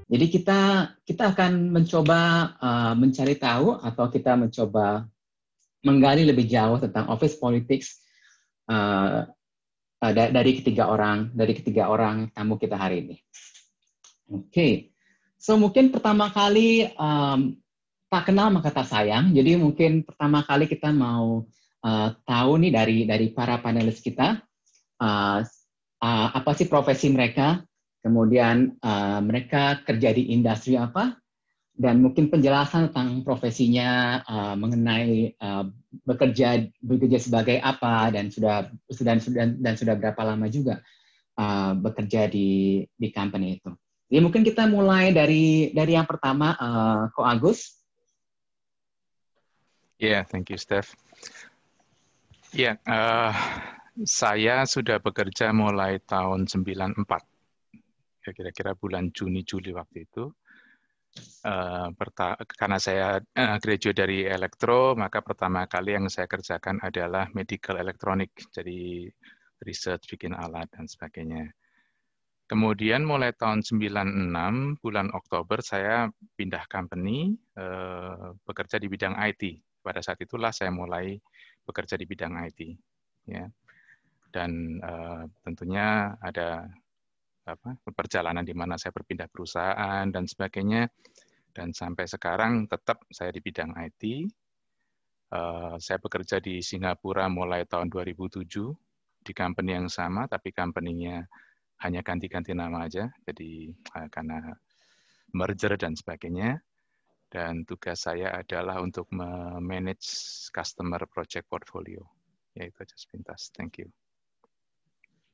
Jadi kita akan mencoba mencari tahu atau kita mencoba menggali lebih jauh tentang office politics dari ketiga orang tamu kita hari ini. Oke, so mungkin pertama kali tak kenal maka tak sayang. Jadi mungkin pertama kali kita mau tahu nih dari para panelis kita apa sih profesi mereka, kemudian mereka kerja di industri apa, dan mungkin penjelasan tentang profesinya mengenai bekerja sebagai apa dan sudah berapa lama juga bekerja di company itu. Jadi mungkin kita mulai dari yang pertama, Ko Agus. Yeah, thank you, Steph. Ya, saya sudah bekerja mulai tahun 94, kira-kira bulan Juni-Juli waktu itu. Karena saya graduate dari elektro, maka pertama kali yang saya kerjakan adalah medical electronic, jadi research, bikin alat, dan sebagainya. Kemudian mulai tahun 96, bulan Oktober, saya pindah company, bekerja di bidang IT. Pada saat itulah saya mulai bekerja di bidang IT. Ya. Dan tentunya ada perjalanan di mana saya berpindah perusahaan dan sebagainya. Dan sampai sekarang tetap saya di bidang IT. Saya bekerja di Singapura mulai tahun 2007 di company yang sama, tapi company-nya hanya ganti-ganti nama aja, jadi karena merger dan sebagainya. Dan tugas saya adalah untuk manage customer project portfolio. Ya, itu aja sepintas. Thank you.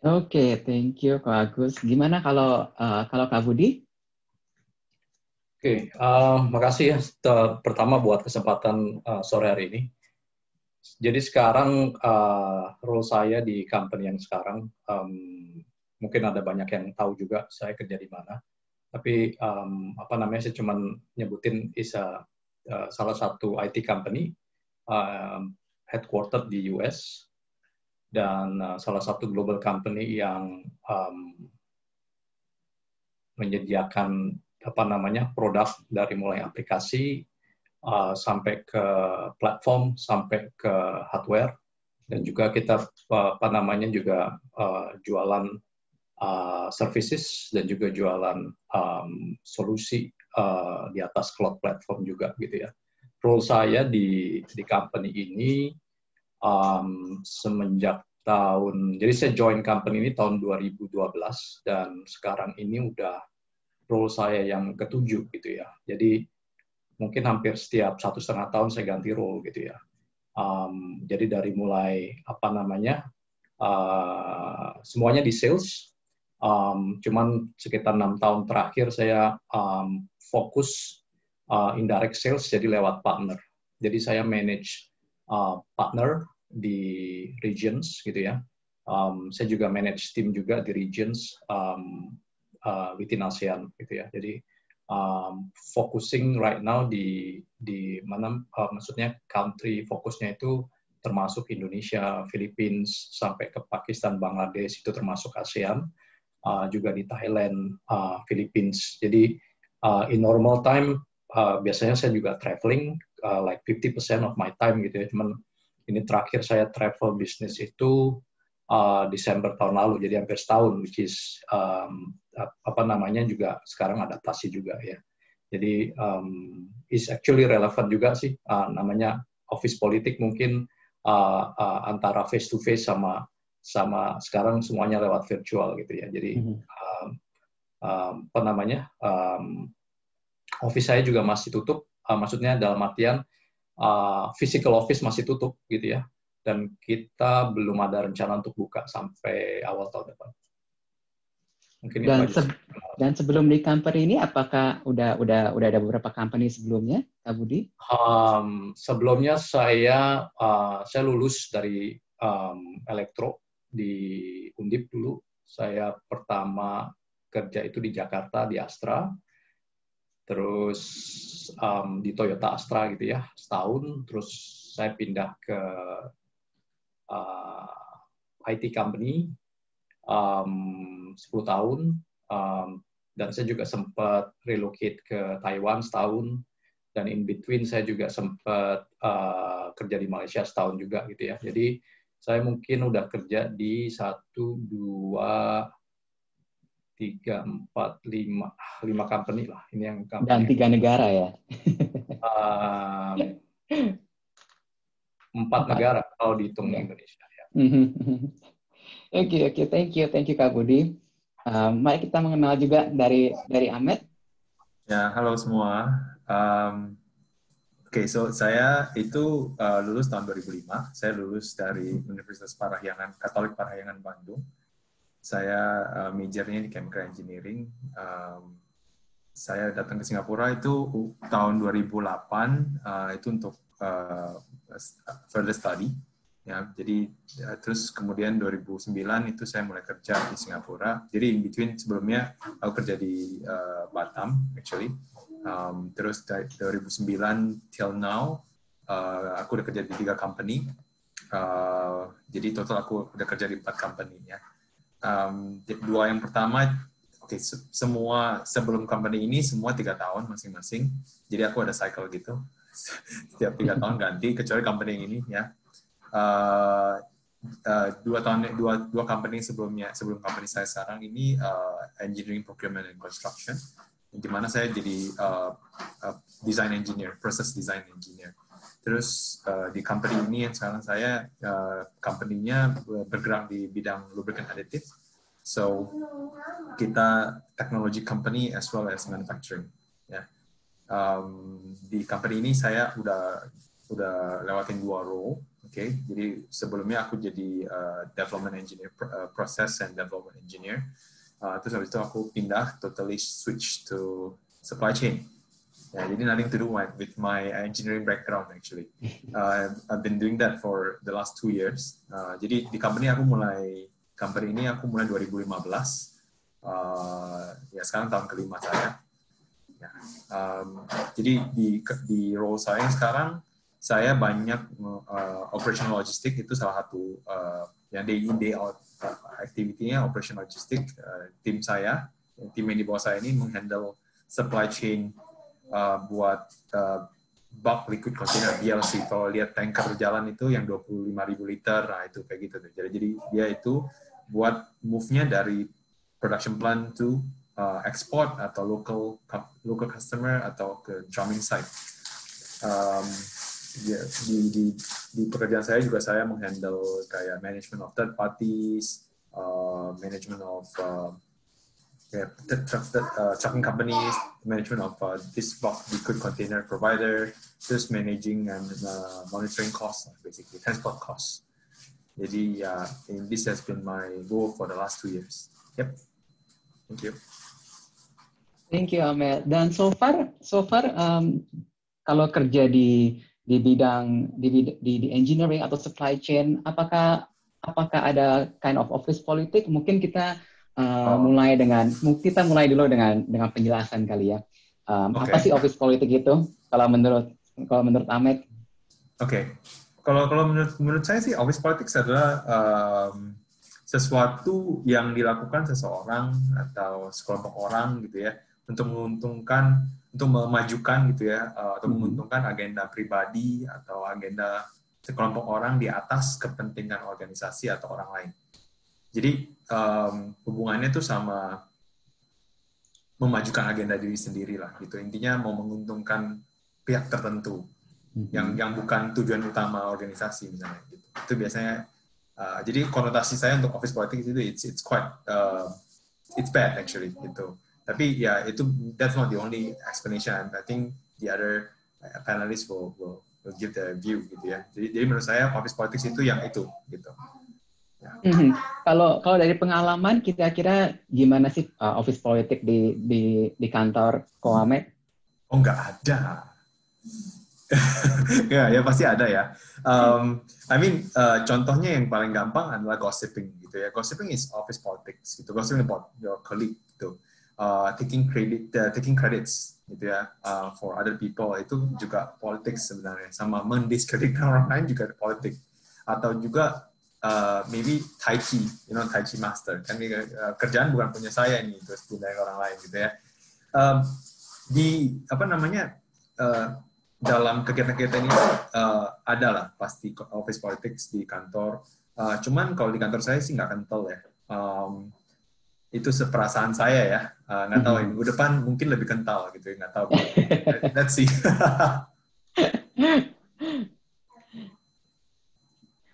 Oke, thank you Ko Agus. Gimana kalau Kak Budi? Oke, makasih ya pertama buat kesempatan sore hari ini. Jadi sekarang role saya di company yang sekarang, mungkin ada banyak yang tahu juga saya kerja di mana. Tapi saya cuma nyebutin salah satu IT company headquartered di US dan salah satu global company yang menyediakan produk dari mulai aplikasi sampai ke platform, sampai ke hardware, dan juga kita juga jualan services dan juga jualan solusi di atas cloud platform juga gitu ya. Role saya di company ini semenjak jadi saya join company ini tahun 2012 dan sekarang ini udah role saya yang ke-7 gitu ya. Jadi mungkin hampir setiap 1,5 tahun saya ganti role gitu ya. Jadi dari mulai semuanya di sales, cuman sekitar 6 tahun terakhir saya fokus indirect sales jadi lewat partner. Jadi saya manage partner di regions gitu ya. Saya juga manage tim juga di regions within ASEAN gitu ya. Jadi focusing right now di mana maksudnya country fokusnya itu termasuk Indonesia, Philippines sampai ke Pakistan, Bangladesh itu termasuk ASEAN, juga di Thailand, Philippines. Jadi in normal time biasanya saya juga traveling like 50% of my time gitu ya. Cuman ini terakhir saya travel business itu Desember tahun lalu, jadi hampir setahun, which is juga sekarang adaptasi juga ya. Jadi is actually relevant juga sih, namanya office politik mungkin antara face to face sama sekarang semuanya lewat virtual gitu ya. Jadi office saya juga masih tutup, maksudnya dalam artian physical office masih tutup gitu ya. Dan kita belum ada rencana untuk buka sampai awal tahun depan. Mungkin dan sebelum di company ini, apakah udah ada beberapa company sebelumnya, Kak Budi? Sebelumnya saya lulus dari elektro di Undip dulu. Saya pertama kerja itu di Jakarta di Astra, terus di Toyota Astra gitu ya setahun, terus saya pindah ke IT company 10 tahun, dan saya juga sempat relocate ke Taiwan setahun, dan in between saya juga sempat kerja di Malaysia setahun juga gitu ya. Jadi saya mungkin udah kerja di 1, 2, 3, 4, 5 company lah. Ini yang company. Dan 3 negara ya? 4 negara kalau dihitung Indonesia. Ya. Oke, thank you Kak Budi. Mari kita mengenal juga dari Ahmed. Ya, halo semua. So saya itu lulus tahun 2005. Saya lulus dari Universitas Parahyangan, Katolik Parahyangan Bandung. Saya majornya di chemical engineering. Saya datang ke Singapura itu tahun 2008 itu untuk further study. Ya, jadi terus kemudian 2009 itu saya mulai kerja di Singapura. Jadi in between sebelumnya aku kerja di Batam actually. Terus dari 2009 till now aku udah kerja di 3 company. Jadi total aku udah kerja di 4 company ya. 2 yang pertama, semua sebelum company ini semua 3 tahun masing-masing. Jadi aku ada cycle gitu. Setiap 3 tahun ganti, kecuali company ini ya. 2 company sebelum company saya sekarang ini engineering, procurement, and construction, di mana saya jadi design engineer, process design engineer. Terus di company ini yang sekarang saya company-nya bergerak di bidang lubricant additive. So kita technology company as well as manufacturing. Ya. Di company ini saya udah lewatin 2 role. Jadi sebelumnya aku jadi development engineer, process and development engineer. Terus habis itu aku pindah, totally switch to supply chain. Ya, jadi nothing to do with my engineering background actually. I've been doing that for the last 2 years. Jadi di company ini aku mulai 2015. Ya sekarang tahun kelima saya. Ya, jadi di role saya sekarang saya banyak operational logistik, itu salah satu yang day in day out activity-nya operational logistik. Tim yang di bawah saya ini menghandle supply chain buat bulk liquid container BLC. Kalau lihat tanker jalan itu yang 25.000 liter, nah itu kayak gitu. Jadi dia itu buat move-nya dari production plant to export atau local customer atau ke drumming site. Di pekerjaan saya juga saya menghandle kayak management of third parties, management of trucking companies, management of this bulk liquid container provider, terus managing and monitoring costs, basically transport costs. Jadi this has been my goal for the last 2 years. Yep. Thank you. Thank you Ahmed. Dan so far kalau kerja di bidang di engineering atau supply chain, apakah ada kind of office politik? Mungkin kita mulai dulu dengan penjelasan kali ya. Apa sih office politik itu? Kalau menurut Ahmed? Kalau menurut saya sih office politics adalah sesuatu yang dilakukan seseorang atau sekelompok orang gitu ya untuk memajukan gitu ya atau menguntungkan agenda pribadi atau agenda sekelompok orang di atas kepentingan organisasi atau orang lain. Jadi hubungannya tuh sama memajukan agenda diri sendiri lah gitu. Intinya mau menguntungkan pihak tertentu yang bukan tujuan utama organisasi misalnya gitu. Itu biasanya jadi konotasi saya untuk office politics itu it's quite it's bad actually gitu. Tapi ya itu that's not the only explanation. I think the other panelists will give their view gitu ya. Jadi menurut saya office politics itu yang itu gitu. Ya. Kalau dari pengalaman kira-kira gimana sih office politik di kantor Ko Ahmed? Oh nggak ada. ya pasti ada ya. Contohnya yang paling gampang adalah gossiping gitu ya. Gossiping is office politics gitu. Gossiping about your colleague gitu. Taking credits gitu ya for other people itu juga politik sebenarnya, sama mendiskreditkan orang lain juga politik, atau juga maybe Tai Chi, Tai Chi master. Kan kerjaan bukan punya saya nih, terus pindahin orang lain gitu ya. Di dalam kegiatan-kegiatan ini ada lah pasti office politics di kantor. Cuman kalau di kantor saya sih nggak kental ya. Itu seperasaan saya ya. Nggak tahu minggu depan mungkin lebih kental gitu. Nggak tahu. Let's see.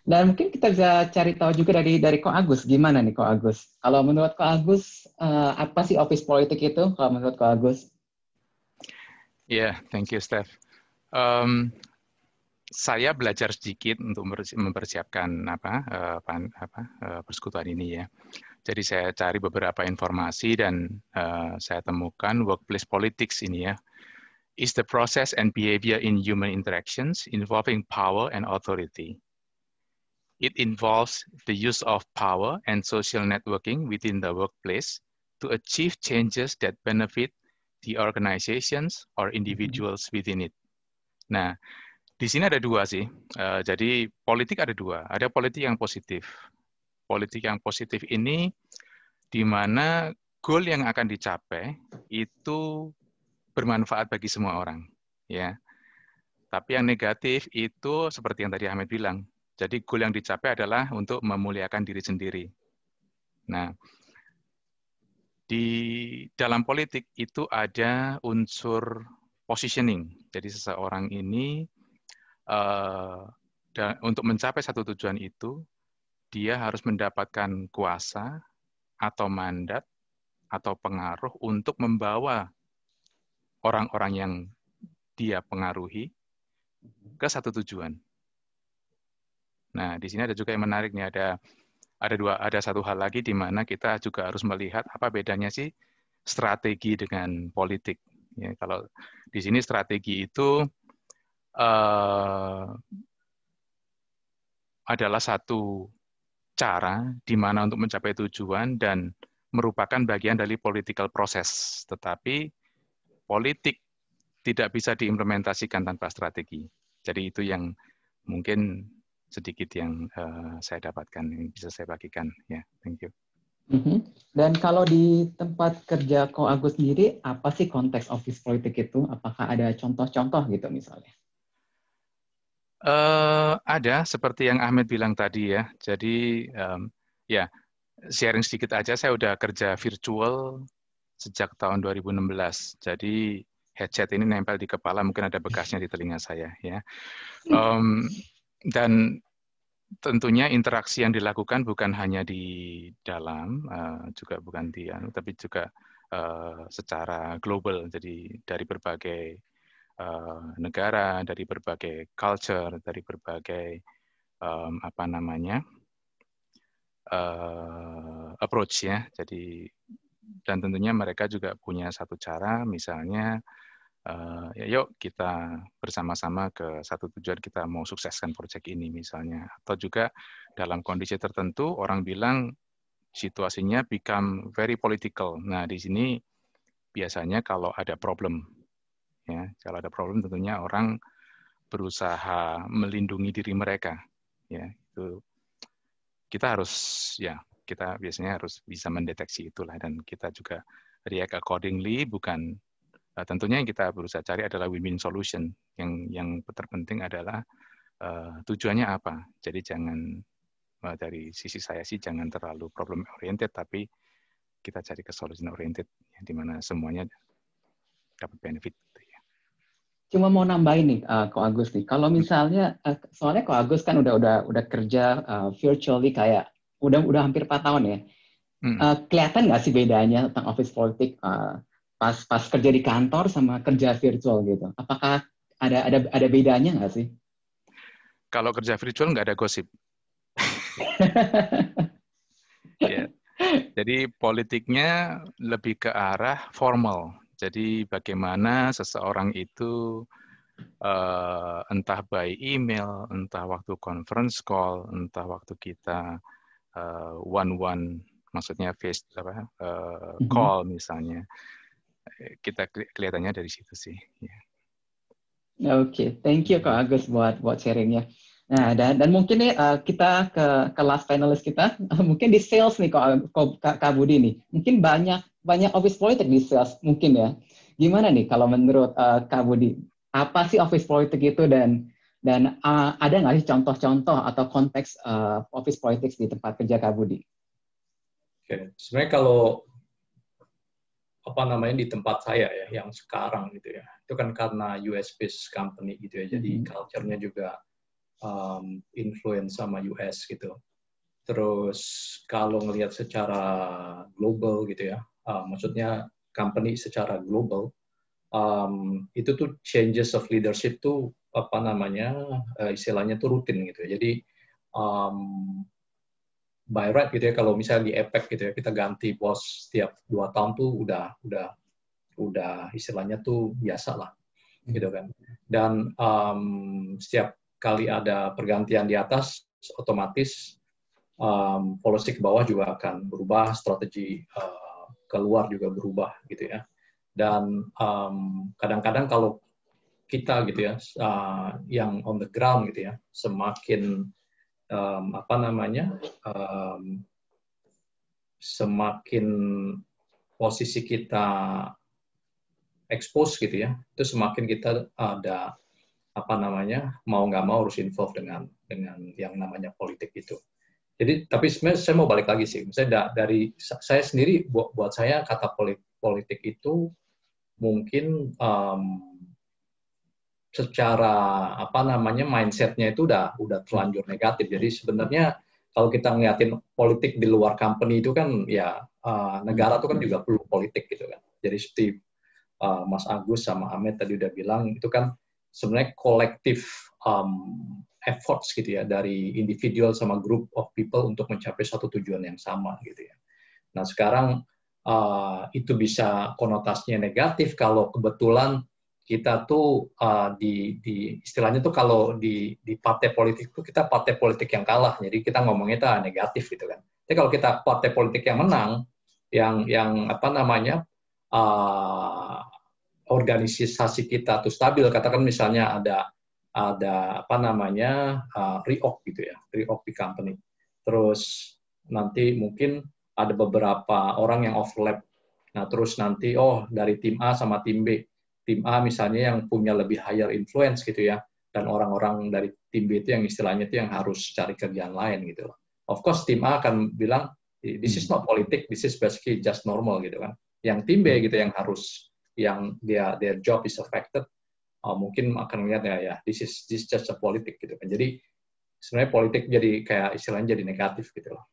Dan mungkin kita bisa cari tahu juga dari Ko Agus, gimana nih Ko Agus? Kalau menurut Ko Agus, apa sih office politik itu? Kalau menurut Ko Agus? Yeah, thank you, Steph. Saya belajar sedikit untuk mempersiapkan persekutuan ini ya. Jadi saya cari beberapa informasi dan saya temukan workplace politics ini ya. Is the process and behavior in human interactions involving power and authority. It involves the use of power and social networking within the workplace to achieve changes that benefit the organizations or individuals within it. Nah, di sini ada dua sih. Jadi politik ada dua. Ada politik yang positif. Politik yang positif ini di mana goal yang akan dicapai itu bermanfaat bagi semua orang. Ya. Tapi yang negatif itu seperti yang tadi Ahmed bilang. Jadi goal yang dicapai adalah untuk memuliakan diri sendiri. Nah, di dalam politik itu ada unsur positioning. Jadi seseorang ini untuk mencapai satu tujuan itu, dia harus mendapatkan kuasa atau mandat atau pengaruh untuk membawa orang-orang yang dia pengaruhi ke satu tujuan. Nah, di sini ada juga yang menarik nih, ada satu hal lagi di mana kita juga harus melihat apa bedanya sih strategi dengan politik. Ya, kalau di sini strategi itu adalah satu cara di mana untuk mencapai tujuan dan merupakan bagian dari political process. Tetapi politik tidak bisa diimplementasikan tanpa strategi. Jadi itu yang mungkin sedikit yang saya dapatkan, yang bisa saya bagikan. Ya, thank you. Dan kalau di tempat kerja Ko Agus sendiri, apa sih konteks office politik itu? Apakah ada contoh-contoh gitu misalnya? Ada, seperti yang Ahmed bilang tadi ya. Jadi ya sharing sedikit aja, saya udah kerja virtual sejak tahun 2016. Jadi headset ini nempel di kepala, mungkin ada bekasnya di telinga saya ya. Dan tentunya interaksi yang dilakukan bukan hanya di dalam, juga bukan di, tapi juga secara global. Jadi dari berbagai negara, dari berbagai culture, dari berbagai approach ya. Jadi dan tentunya mereka juga punya satu cara, misalnya ya yuk kita bersama-sama ke satu tujuan, kita mau sukseskan proyek ini misalnya. Atau juga dalam kondisi tertentu orang bilang situasinya become very political. Nah, di sini biasanya kalau ada problem ya, kalau ada problem tentunya orang berusaha melindungi diri mereka. Ya, itu kita harus kita biasanya harus bisa mendeteksi itulah, dan kita juga react accordingly. Bukan tentunya yang kita berusaha cari adalah win-win solution. Yang terpenting adalah tujuannya apa. Jadi jangan dari sisi saya sih jangan terlalu problem oriented, tapi kita cari ke solution oriented, di mana semuanya dapat benefit. Cuma mau nambahin nih, Ko Agus nih. Kalau misalnya, soalnya Ko Agus kan udah kerja virtually kayak udah hampir 4 tahun ya. Kelihatan nggak sih bedanya tentang office politik pas kerja di kantor sama kerja virtual gitu? Apakah ada bedanya nggak sih? Kalau kerja virtual nggak ada gosip. Ya. Jadi politiknya lebih ke arah formal. Jadi bagaimana seseorang itu entah by email, entah waktu conference call, entah waktu kita one-one, maksudnya face call misalnya, kita kelihatannya dari situ sih. Oke, thank you Kak Agus buat sharingnya. Nah, dan mungkin nih kita ke last panelist kita, mungkin di sales nih Kak Budi nih, mungkin banyak office politik di sales mungkin ya. Gimana nih kalau menurut Kak Budi, apa sih office politik itu dan ada nggak sih contoh-contoh atau konteks office politics di tempat kerja Kak Budi? Oke. Sebenarnya kalau di tempat saya ya, yang sekarang gitu ya, itu kan karena US-based company gitu ya, jadi culture-nya juga influence sama US gitu. Terus kalau ngelihat secara global gitu ya, maksudnya company secara global, itu tuh changes of leadership tuh istilahnya tuh rutin gitu ya. Jadi by right gitu ya, kalau misalnya di APEC gitu ya, kita ganti bos setiap 2 tahun tuh udah istilahnya tuh biasa lah gitu kan. Dan setiap kali ada pergantian di atas, otomatis policy ke bawah juga akan berubah, strategi keluar juga berubah gitu ya. Dan kadang-kadang kalau kita gitu ya, yang on the ground gitu ya, semakin semakin posisi kita expose gitu ya, itu semakin kita ada mau nggak mau harus involve dengan yang namanya politik itu. Jadi tapi sebenarnya saya mau balik lagi sih, misalnya dari saya sendiri, buat saya kata politik itu mungkin secara mindsetnya itu udah terlanjur negatif. Jadi sebenarnya kalau kita ngeliatin politik di luar company itu kan ya negara itu kan juga perlu politik gitu kan. Jadi seperti Mas Agus sama Ahmed tadi udah bilang, itu kan sebenarnya kolektif efforts gitu ya, dari individual sama group of people untuk mencapai satu tujuan yang sama gitu ya. Nah sekarang itu bisa konotasinya negatif kalau kebetulan kita tuh di istilahnya tuh kalau di partai politik tuh kita partai politik yang kalah, jadi kita ngomongnya itu negatif gitu kan. Tapi kalau kita partai politik yang menang, yang organisasi kita tuh stabil, katakan misalnya ada reorg gitu ya, reorg di company. Terus nanti mungkin ada beberapa orang yang overlap. Nah, terus nanti dari tim A sama tim B. Tim A misalnya yang punya lebih higher influence gitu ya, dan orang-orang dari tim B itu yang istilahnya itu yang harus cari kerjaan lain gitu loh. Of course tim A akan bilang this is not politic, this is basically just normal gitu kan. Yang tim B gitu yang harus, yang their job is affected, mungkin akan melihat ya this is just a politik gitu kan. Jadi sebenarnya politik jadi kayak istilahnya jadi negatif gitu loh.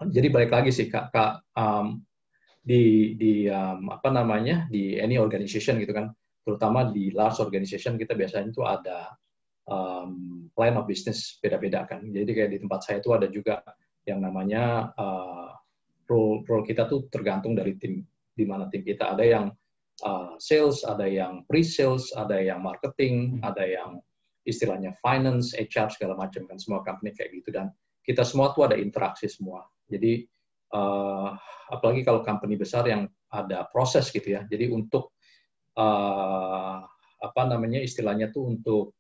Jadi balik lagi sih Kak, di any organization gitu kan, terutama di large organization kita biasanya itu ada line of business beda-beda kan. Jadi kayak di tempat saya itu ada juga yang namanya role kita tuh tergantung dari tim, di mana tim kita. Ada yang sales, ada yang pre-sales, ada yang marketing, ada yang istilahnya finance, HR segala macam kan, semua company kayak gitu, dan kita semua tuh ada interaksi semua. Jadi apalagi kalau company besar yang ada proses gitu ya. Jadi untuk istilahnya tuh untuk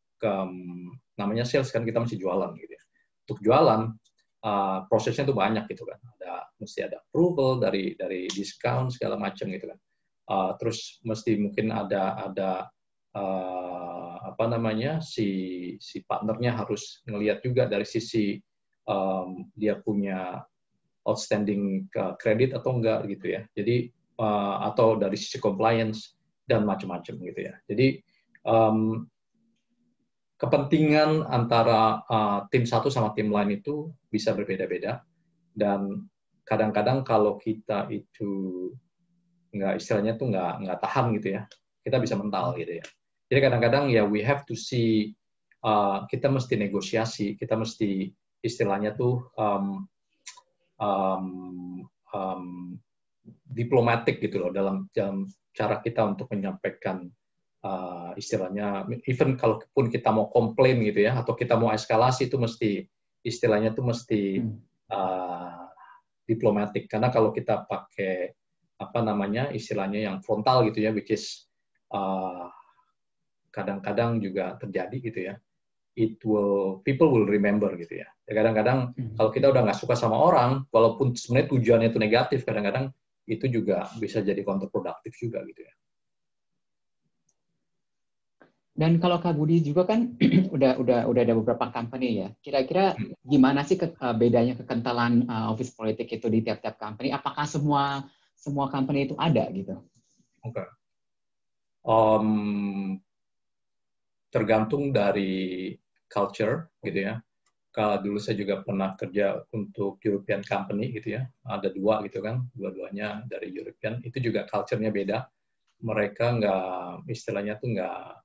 namanya sales kan, kita mesti jualan gitu ya. Untuk jualan prosesnya tuh banyak gitu kan. Mesti ada approval dari discount segala macam gitu kan. Terus mesti mungkin ada si partnernya harus ngelihat juga dari sisi dia punya outstanding kredit atau enggak gitu ya. Jadi atau dari sisi compliance dan macam-macam gitu ya. Jadi kepentingan antara tim satu sama tim lain itu bisa berbeda-beda, dan kadang-kadang kalau kita itu istilahnya tuh nggak tahan gitu ya, kita bisa mental gitu ya. Jadi kadang-kadang ya we have to see, kita mesti negosiasi, kita mesti istilahnya tuh diplomatik gitu loh dalam cara kita untuk menyampaikan istilahnya, even kalaupun kita mau komplain gitu ya, atau kita mau eskalasi, itu mesti istilahnya tuh mesti diplomatik. Karena kalau kita pakai istilahnya yang frontal gitu ya, which is kadang-kadang juga terjadi gitu ya, people will remember gitu ya. Kadang-kadang kalau kita udah nggak suka sama orang, walaupun sebenarnya tujuannya itu negatif, kadang-kadang itu juga bisa jadi counterproductive juga gitu ya. Dan kalau Kak Budi juga kan udah ada beberapa company ya. Kira-kira gimana sih bedanya kekentalan office politik itu di tiap-tiap company? Apakah semua company itu ada gitu? Oke. Tergantung dari culture gitu ya. Kalau dulu saya juga pernah kerja untuk European company gitu ya. Ada 2 gitu kan, dua-duanya dari European. Itu juga culture-nya beda. Mereka nggak, istilahnya tuh nggak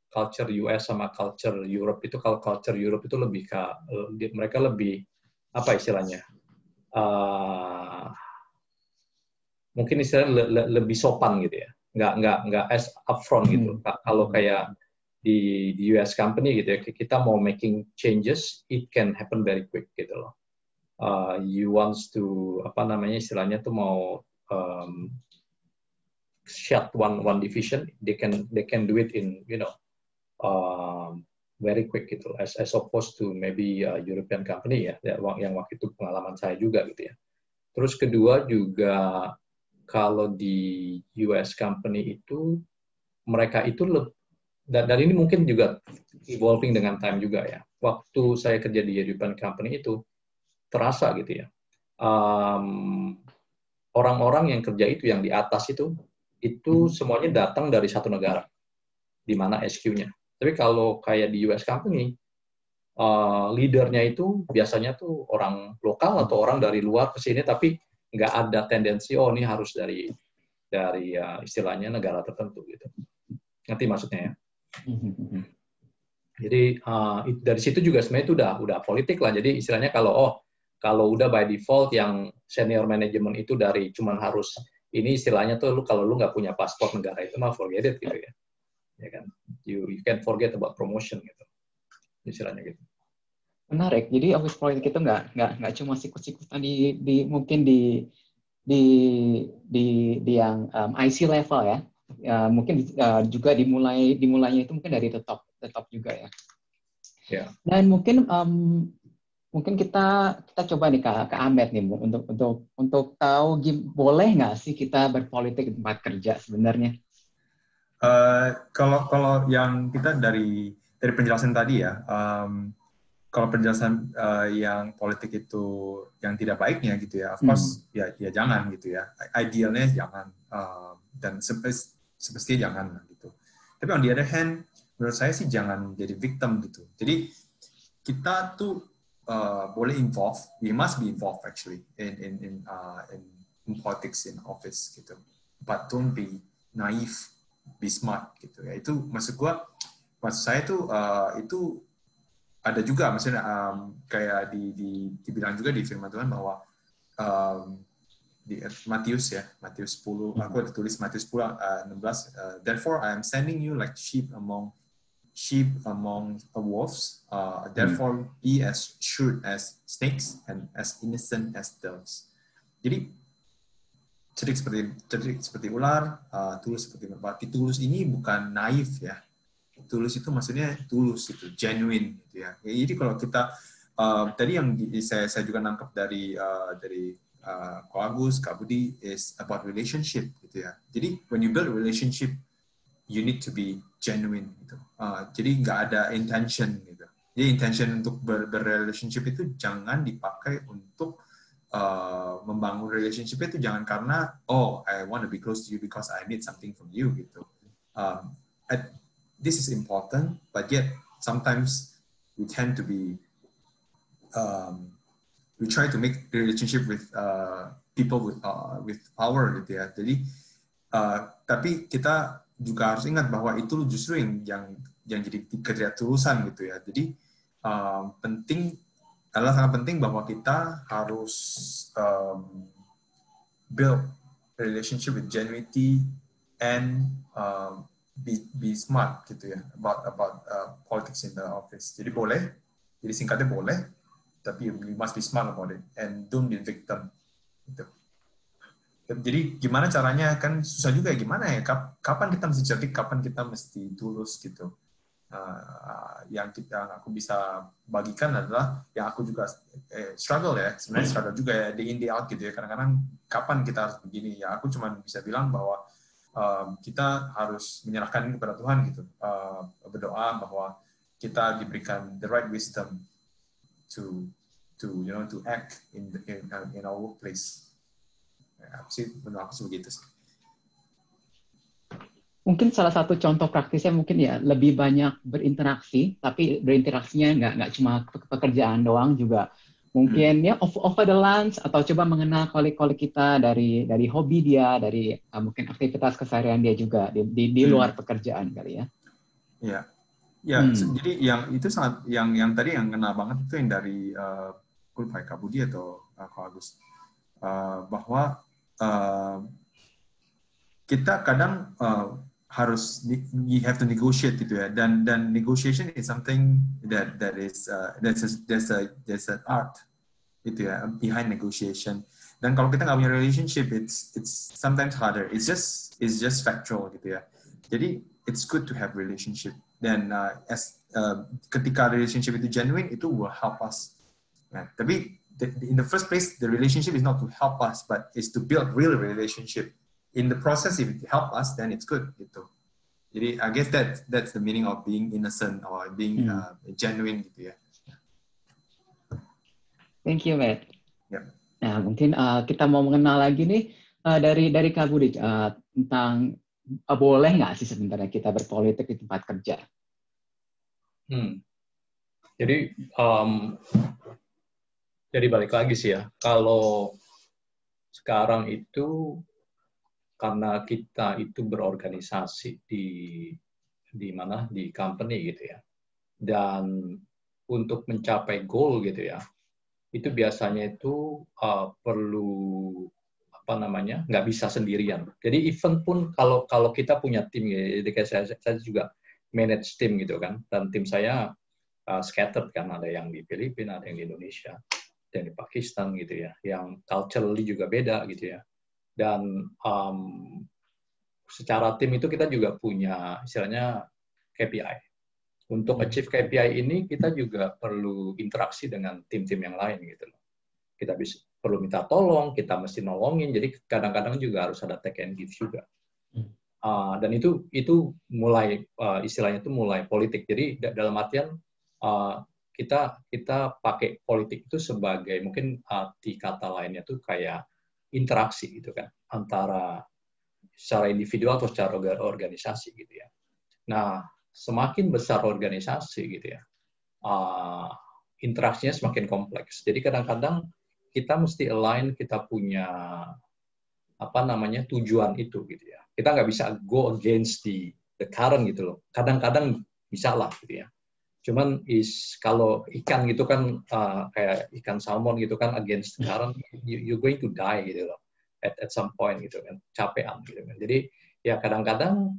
culture US sama culture Europe itu, kalau culture Europe itu lebih mereka lebih apa istilahnya, mungkin istilahnya lebih sopan gitu ya, nggak as upfront gitu. Kalau kayak di US company gitu ya, kita mau making changes, it can happen very quick gitu loh. You wants to apa namanya istilahnya tuh mau shut one division, they can do it in very quick gitu, as opposed to maybe European company ya, yang waktu itu pengalaman saya juga gitu ya. Terus kedua juga kalau di US company itu mereka itu dan ini mungkin juga evolving dengan time juga ya. Waktu saya kerja di European company itu terasa gitu ya. Orang-orang yang kerja itu yang di atas itu semuanya datang dari satu negara di mana SQ-nya. Tapi kalau kayak di US company, leadernya itu biasanya tuh orang lokal atau orang dari luar ke sini, tapi nggak ada tendensi ini harus dari istilahnya negara tertentu gitu. Ngerti maksudnya ya? Jadi dari situ juga sebenarnya itu udah politik lah. Jadi istilahnya kalau udah by default yang senior management itu dari cuman harus ini, istilahnya tuh kalau lu nggak punya paspor negara itu mah forget it gitu ya. Ya kan? You can forget about promotion gitu. Istilahnya gitu. Menarik. Jadi office politik itu nggak cuma sikut-sikutan mungkin di yang IC level ya. Mungkin juga dimulainya itu mungkin dari the top juga ya. Yeah. Dan mungkin kita coba nih ke Ahmed nih untuk tahu boleh nggak sih kita berpolitik di tempat kerja sebenarnya? Kalau yang kita dari penjelasan tadi ya, kalau penjelasan yang politik itu yang tidak baiknya gitu ya, of course ya jangan gitu ya. Idealnya jangan, dan semestinya jangan gitu. Tapi on the other hand, menurut saya sih jangan jadi victim gitu. Jadi kita tuh boleh involve, we must be involved actually in politics in office gitu. But don't be naive, be smart gitu ya. Itu maksud saya tuh itu ada juga maksudnya kayak dibilang juga di firman Tuhan bahwa di Matius 10, aku ada tulis Matius 10 16, therefore I am sending you like sheep among wolves, therefore be as shrewd as snakes and as innocent as doves. Jadi cerdik seperti ular, tulus seperti merpati. Tulus ini bukan naif ya. Tulus itu maksudnya tulus itu, genuine gitu ya. Jadi kalau kita tadi yang saya juga nangkep dari Ko Agus, Kak Budi is about relationship gitu ya. Jadi when you build a relationship, you need to be genuine gitu. Jadi nggak ada intention gitu. Jadi intention untuk berrelationship itu jangan dipakai untuk membangun relationship itu jangan karena I want to be close to you because I need something from you gitu. This is important, but yet sometimes we tend to be we try to make the relationship with people with power gitu ya. Jadi tapi kita juga harus ingat bahwa itu justru yang jadi ketidakturusan gitu ya. Jadi sangat penting bahwa kita harus build relationship with genuinity and be smart gitu ya about politics in the office. Jadi singkatnya boleh, tapi you must be smart about it and don't be victim gitu. Jadi gimana caranya, kan susah juga ya, gimana ya, kapan kita mesti cerdik, kapan kita mesti tulus gitu. Yang aku bisa bagikan adalah yang aku juga struggle ya, sebenarnya struggle juga ya, day in day out gitu ya, kadang-kadang kapan kita harus begini ya, aku cuma bisa bilang bahwa kita harus menyerahkan ini kepada Tuhan gitu, berdoa bahwa kita diberikan the right wisdom to act in our workplace. Menurut aku begitu sih. Mungkin salah satu contoh praktisnya mungkin ya lebih banyak berinteraksi, tapi berinteraksinya nggak cuma pekerjaan doang, juga mungkin ya over the lunch, atau coba mengenal kolik-kolik kita dari hobi dia, dari mungkin aktivitas keseharian dia juga di luar pekerjaan kali ya. Iya. Ya, jadi yang itu sangat yang tadi yang kena banget itu yang dari Kak Budi atau Kak Agus, bahwa kita kadang harus you have to negotiate gitu ya, dan negotiation is something that is there's an art gitu ya behind negotiation. Dan kalau kita nggak punya relationship, it's sometimes harder. It's just factual gitu ya. Jadi it's good to have relationship. Dan ketika relationship itu genuine, itu will help us. Nah, tapi in the first place, the relationship is not to help us, but is to build real relationship. In the process, if it help us, then it's good gitu. Jadi I guess that's the meaning of being innocent or being genuine gitu ya. Thank you, Matt. Yep. Nah, mungkin kita mau mengenal lagi nih dari Kak Budi tentang boleh nggak sih sebenarnya kita berpolitik di tempat kerja? Jadi balik lagi sih ya, kalau sekarang itu karena kita itu berorganisasi di mana, di company gitu ya, dan untuk mencapai goal gitu ya, itu biasanya itu perlu nggak bisa sendirian. Jadi event pun kalau kita punya tim ya, jadi kayak saya juga manage tim gitu kan, dan tim saya scattered kan, ada yang di Filipina, ada yang di Indonesia, ada yang di Pakistan gitu ya, yang culturally juga beda gitu ya. Dan secara tim itu kita juga punya istilahnya KPI. Untuk achieve KPI ini kita juga perlu interaksi dengan tim-tim yang lain gitu loh. Kita perlu minta tolong, kita mesti nolongin, jadi kadang-kadang juga harus ada take and give juga. Dan itu mulai istilahnya itu mulai politik. Jadi dalam artian kita pakai politik itu sebagai mungkin arti kata lainnya tuh kayak interaksi gitu kan, antara secara individual atau secara organisasi gitu ya. Nah, semakin besar organisasi gitu ya, interaksinya semakin kompleks. Jadi kadang-kadang kita mesti align, kita punya tujuan itu gitu ya. Kita nggak bisa go against the current gitu loh. Kadang-kadang bisa lah gitu ya. Cuman kalau ikan gitu kan kayak ikan salmon gitu kan against the current, you're going to die gitu loh at some point gitu kan, capean gitu kan. Jadi ya kadang-kadang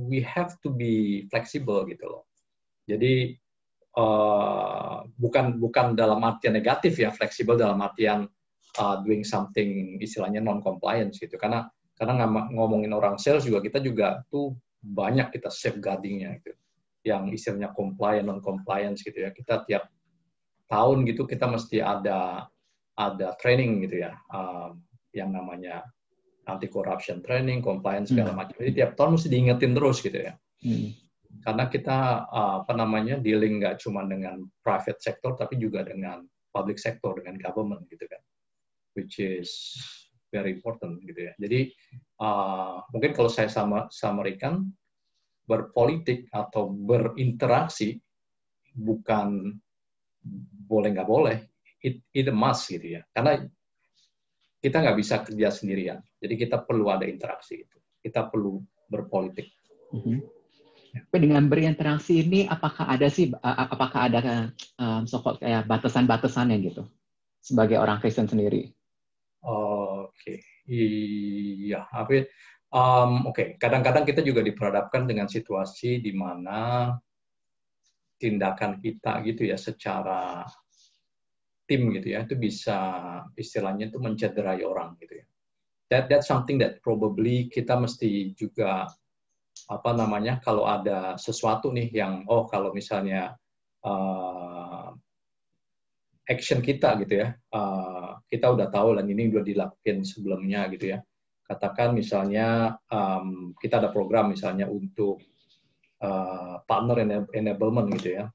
we have to be flexible gitu loh. Jadi bukan dalam artian negatif ya, fleksibel dalam artian doing something istilahnya non compliance gitu, karena ngomongin orang sales juga kita juga tuh banyak kita safeguarding-nya gitu, yang istilahnya compliant non compliance gitu ya. Kita tiap tahun gitu kita mesti ada training gitu ya, yang namanya anti corruption training, compliance segala macam. Jadi tiap tahun mesti diingetin terus gitu ya. Karena kita dealing nggak cuma dengan private sector tapi juga dengan public sector, dengan government gitu kan, which is very important gitu ya. Jadi mungkin kalau saya summary-kan, berpolitik atau berinteraksi bukan boleh nggak boleh, it a must gitu ya. Karena kita nggak bisa kerja sendirian. Jadi kita perlu ada interaksi itu. Kita perlu berpolitik. Tapi dengan berinteraksi ini, apakah ada so-called kayak batasan-batasannya gitu sebagai orang Kristen sendiri? Oke. Iya. Oke. Kadang-kadang kita juga diperhadapkan dengan situasi di mana tindakan kita gitu ya secara tim gitu ya, itu bisa istilahnya itu mencederai orang gitu ya. that's something that probably kita mesti juga apa namanya, kalau ada sesuatu nih yang kalau misalnya action kita gitu ya, kita udah tahu dan ini udah dilakukan sebelumnya gitu ya. Katakan misalnya kita ada program misalnya untuk partner enablement gitu ya.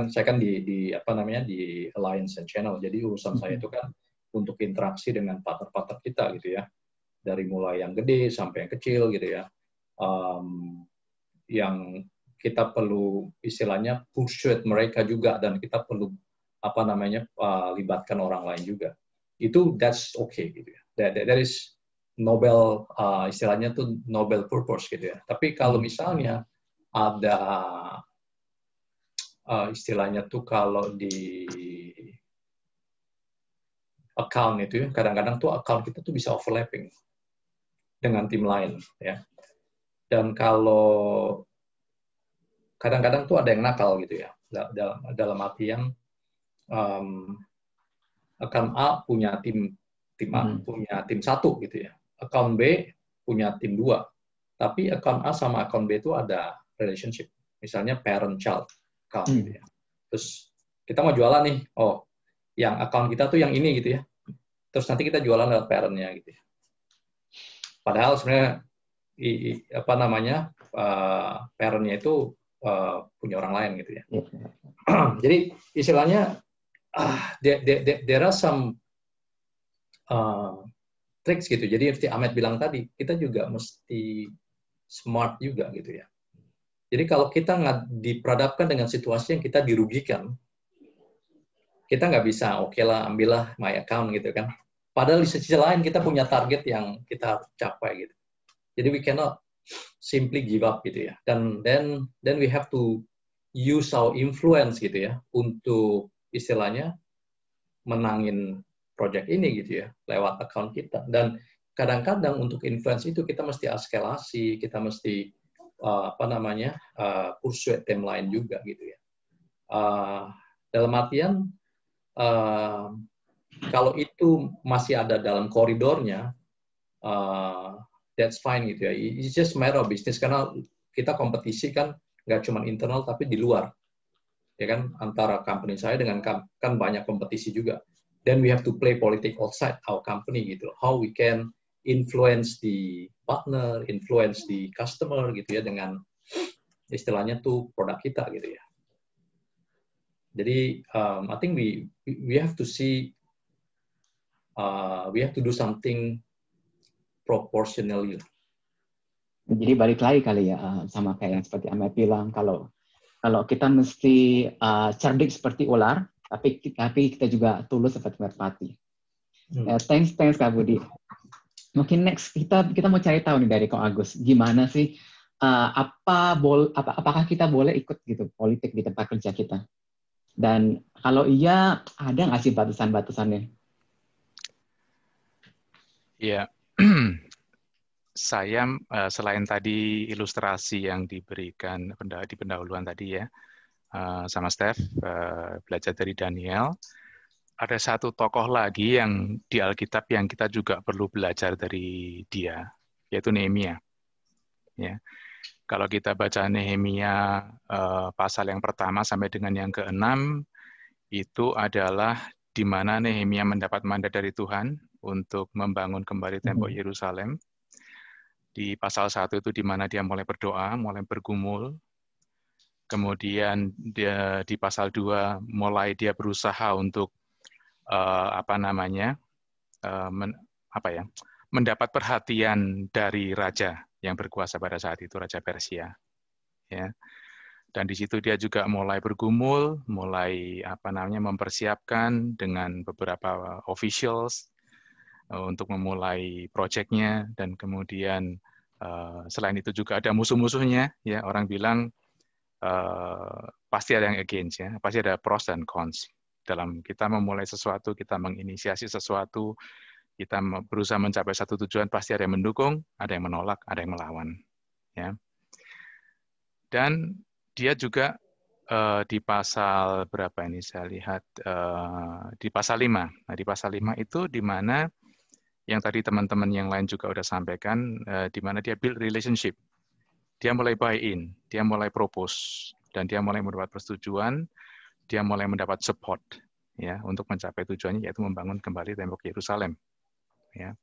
Saya kan di apa namanya, di Alliance and Channel. Jadi urusan saya itu kan untuk interaksi dengan partner-partner kita gitu ya. Dari mulai yang gede sampai yang kecil gitu ya. Yang kita perlu istilahnya push mereka juga, dan kita perlu apa namanya libatkan orang lain juga. Itu that's okay gitu ya. That is Nobel istilahnya tuh Nobel purpose gitu ya. Tapi kalau misalnya ada istilahnya tuh kalau di account itu ya, kadang-kadang tuh account kita tuh bisa overlapping dengan tim lain ya. Dan kalau kadang-kadang tuh ada yang nakal gitu ya, dalam artian account A punya tim A punya tim 1 gitu ya, account B punya tim 2, tapi account A sama account B itu ada relationship, misalnya parent-child account gitu ya. Terus kita mau jualan nih, yang account kita tuh yang ini gitu ya, terus nanti kita jualan lewat parent-nya gitu ya. Padahal sebenarnya apa namanya parent-nya itu punya orang lain gitu ya. Jadi istilahnya there are some tricks gitu. Jadi seperti Ahmed bilang tadi, kita juga mesti smart juga gitu ya. Jadi kalau kita nggak diperhadapkan dengan situasi yang kita dirugikan, kita nggak bisa oke lah ambillah my account gitu kan. Padahal di sisi lain kita punya target yang kita harus capai gitu. Jadi we cannot simply give up gitu ya. Dan then we have to use our influence gitu ya untuk istilahnya menangin project ini gitu ya lewat account kita. Dan kadang-kadang untuk influence itu kita mesti eskalasi, kita mesti apa namanya pursue tim lain juga gitu ya. Dalam artian kalau itu masih ada dalam koridornya, that's fine gitu ya. It's just matter of business, karena kita kompetisi kan nggak cuma internal tapi di luar, ya kan, antara company saya dengan kan banyak kompetisi juga. Then we have to play politics outside our company gitu. How we can influence the partner, influence the customer gitu ya, dengan istilahnya tuh produk kita gitu ya. Jadi I think we have to see we have to do something proportionally. Jadi balik lagi kali ya sama kayak yang seperti Ahmed bilang, kalau kita mesti cerdik seperti ular, tapi kita juga tulus seperti merpati. Thanks Kak Budi. Mungkin next kita mau cari tahu nih dari Kak Agus, gimana sih apakah kita boleh ikut gitu politik di tempat kerja kita? Dan kalau iya, ada nggak sih batasan-batasannya? Iya, saya selain tadi ilustrasi yang diberikan di pendahuluan tadi ya, sama Steph, belajar dari Daniel, ada satu tokoh lagi yang di Alkitab yang kita juga perlu belajar dari dia, yaitu Nehemia. Ya. Kalau kita baca Nehemia pasal yang pertama sampai dengan yang ke-6, itu adalah di mana Nehemia mendapat mandat dari Tuhan untuk membangun kembali tembok Yerusalem. Di pasal 1 itu di mana dia mulai berdoa, mulai bergumul. Kemudian di pasal 2 mulai dia berusaha untuk mendapat perhatian dari raja yang berkuasa pada saat itu, Raja Persia. Ya. Dan di situ dia juga mulai bergumul, mulai mempersiapkan dengan beberapa officials untuk memulai proyeknya, dan kemudian selain itu juga ada musuh-musuhnya. Ya, orang bilang pasti ada yang against, ya, pasti ada pros dan cons dalam kita memulai sesuatu, kita menginisiasi sesuatu. Kita berusaha mencapai satu tujuan, pasti ada yang mendukung, ada yang menolak, ada yang melawan. Ya. Dan dia juga di pasal berapa ini saya lihat, di pasal 5. Nah, di pasal 5 itu di mana yang tadi teman-teman yang lain juga udah sampaikan, di mana dia build relationship. Dia mulai buy-in, dia mulai propose, dan dia mulai mendapat persetujuan, dia mulai mendapat support ya untuk mencapai tujuannya, yaitu membangun kembali tembok Yerusalem. Ya.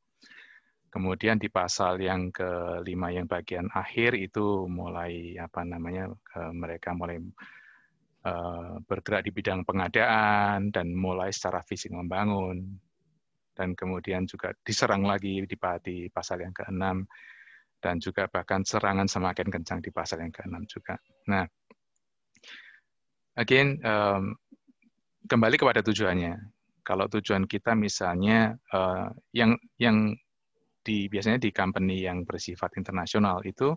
Kemudian di pasal yang kelima yang bagian akhir itu mulai mereka mulai bergerak di bidang pengadaan dan mulai secara fisik membangun, dan kemudian juga diserang lagi di pasal yang ke-6, dan juga bahkan serangan semakin kencang di pasal yang ke-6 juga. Nah, again, kembali kepada tujuannya. Kalau tujuan kita misalnya yang biasanya di company yang bersifat internasional itu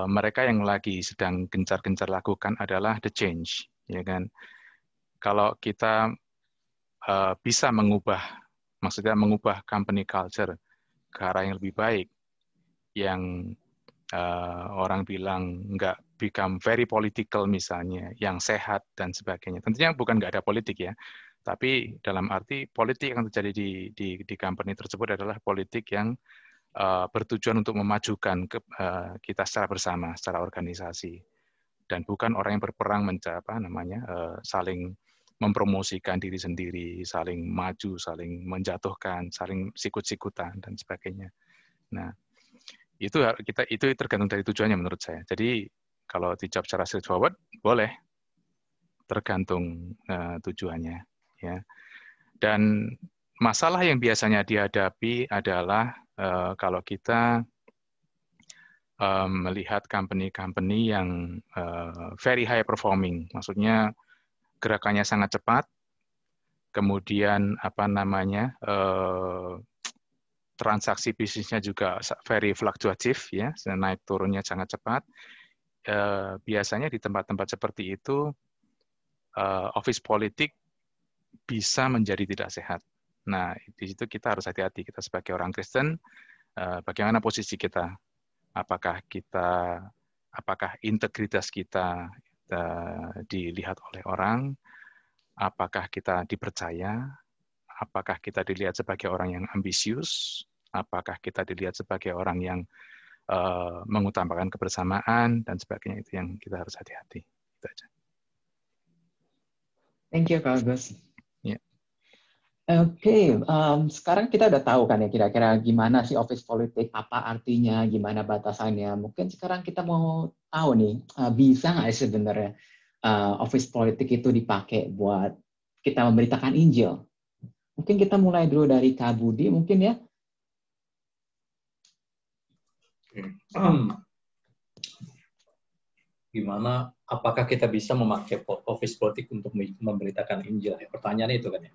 mereka yang lagi sedang gencar-gencar lakukan adalah the change, ya kan? Kalau kita bisa maksudnya mengubah company culture ke arah yang lebih baik, yang orang bilang nggak become very political misalnya, yang sehat dan sebagainya. Tentunya bukan nggak ada politik ya, tapi dalam arti politik yang terjadi di company tersebut adalah politik yang bertujuan untuk memajukan kita secara bersama, secara organisasi, dan bukan orang yang berperang saling mempromosikan diri sendiri, saling maju, saling menjatuhkan, saling sikut-sikutan dan sebagainya. Nah, itu tergantung dari tujuannya menurut saya. Jadi kalau dijawab secara straightforward boleh, tergantung tujuannya, ya. Dan masalah yang biasanya dihadapi adalah kalau kita melihat company-company yang very high performing, maksudnya gerakannya sangat cepat, kemudian transaksi bisnisnya juga very fluktuatif, ya, naik turunnya sangat cepat. Biasanya di tempat-tempat seperti itu office politik bisa menjadi tidak sehat. Nah, di situ kita harus hati-hati. Kita sebagai orang Kristen, bagaimana posisi kita? Apakah integritas kita dilihat oleh orang? Apakah kita dipercaya? Apakah kita dilihat sebagai orang yang ambisius? Apakah kita dilihat sebagai orang yang mengutamakan kebersamaan dan sebagainya? Itu yang kita harus hati-hati. Itu aja. Thank you, Kak Agus. Yeah. Oke, sekarang kita udah tahu kan ya kira-kira gimana sih office politik, apa artinya, gimana batasannya. Mungkin sekarang kita mau tahu nih, bisa nggak sebenarnya office politik itu dipakai buat kita memberitakan Injil? Mungkin kita mulai dulu dari Kak Budi, mungkin ya. Gimana? Apakah kita bisa memakai office politik untuk memberitakan Injil? Ya, pertanyaannya itu kan ya.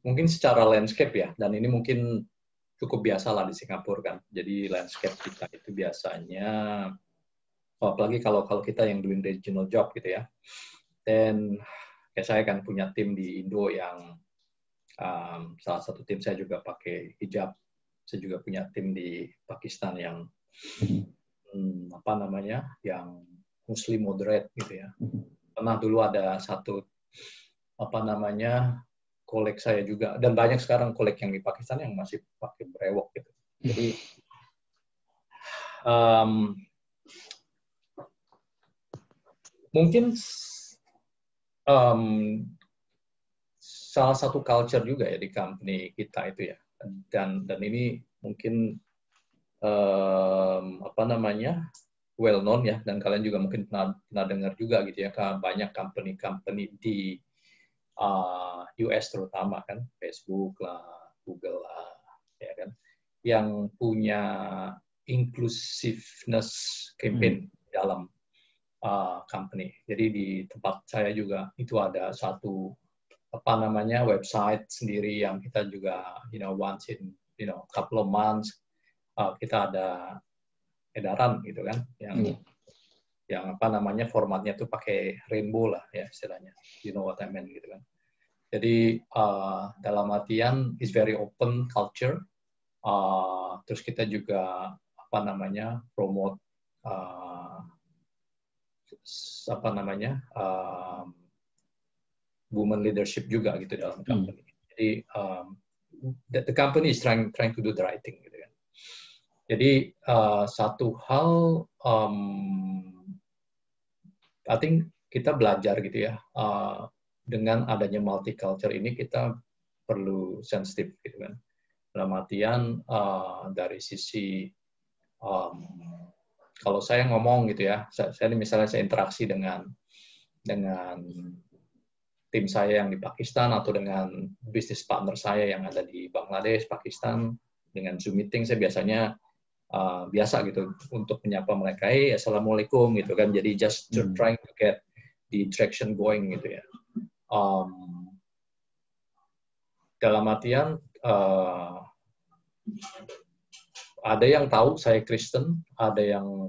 Mungkin secara landscape ya, dan ini mungkin cukup biasa lah di Singapura kan. Jadi landscape kita itu biasanya, apalagi kalau kita yang doing regional job gitu ya. Dan kayak saya kan punya tim di Indo yang salah satu tim saya juga pakai hijab. Saya juga punya tim di Pakistan yang yang Muslim moderate gitu ya. Pernah dulu ada satu kolek saya juga, dan banyak sekarang kolek yang di Pakistan yang masih pakai brewok gitu. Jadi mungkin salah satu culture juga ya di company kita itu ya, dan ini mungkin well known ya, dan kalian juga mungkin pernah dengar juga gitu ya, banyak company di US terutama kan, Facebook lah, Google lah, ya kan, yang punya inclusiveness campaign dalam company. Jadi di tempat saya juga itu ada satu website sendiri yang kita juga once in couple of months kita ada edaran gitu kan, yang formatnya tuh pakai rainbow lah ya istilahnya, you know what I mean gitu kan. Jadi dalam artian is very open culture. Terus kita juga promote women leadership juga gitu dalam company. Jadi the company is trying to do the right thing gitu kan. Jadi satu hal I think kita belajar gitu ya, dengan adanya multicultural ini kita perlu sensitif gitu kan. Dalam artian dari sisi kalau saya ngomong gitu ya, saya misalnya saya interaksi dengan tim saya yang di Pakistan atau dengan bisnis partner saya yang ada di Bangladesh, Pakistan, dengan Zoom meeting saya biasanya biasa gitu untuk menyapa mereka, assalamualaikum gitu kan. Jadi just trying to get the traction going gitu ya. Dalam artian ada yang tahu saya Kristen, ada yang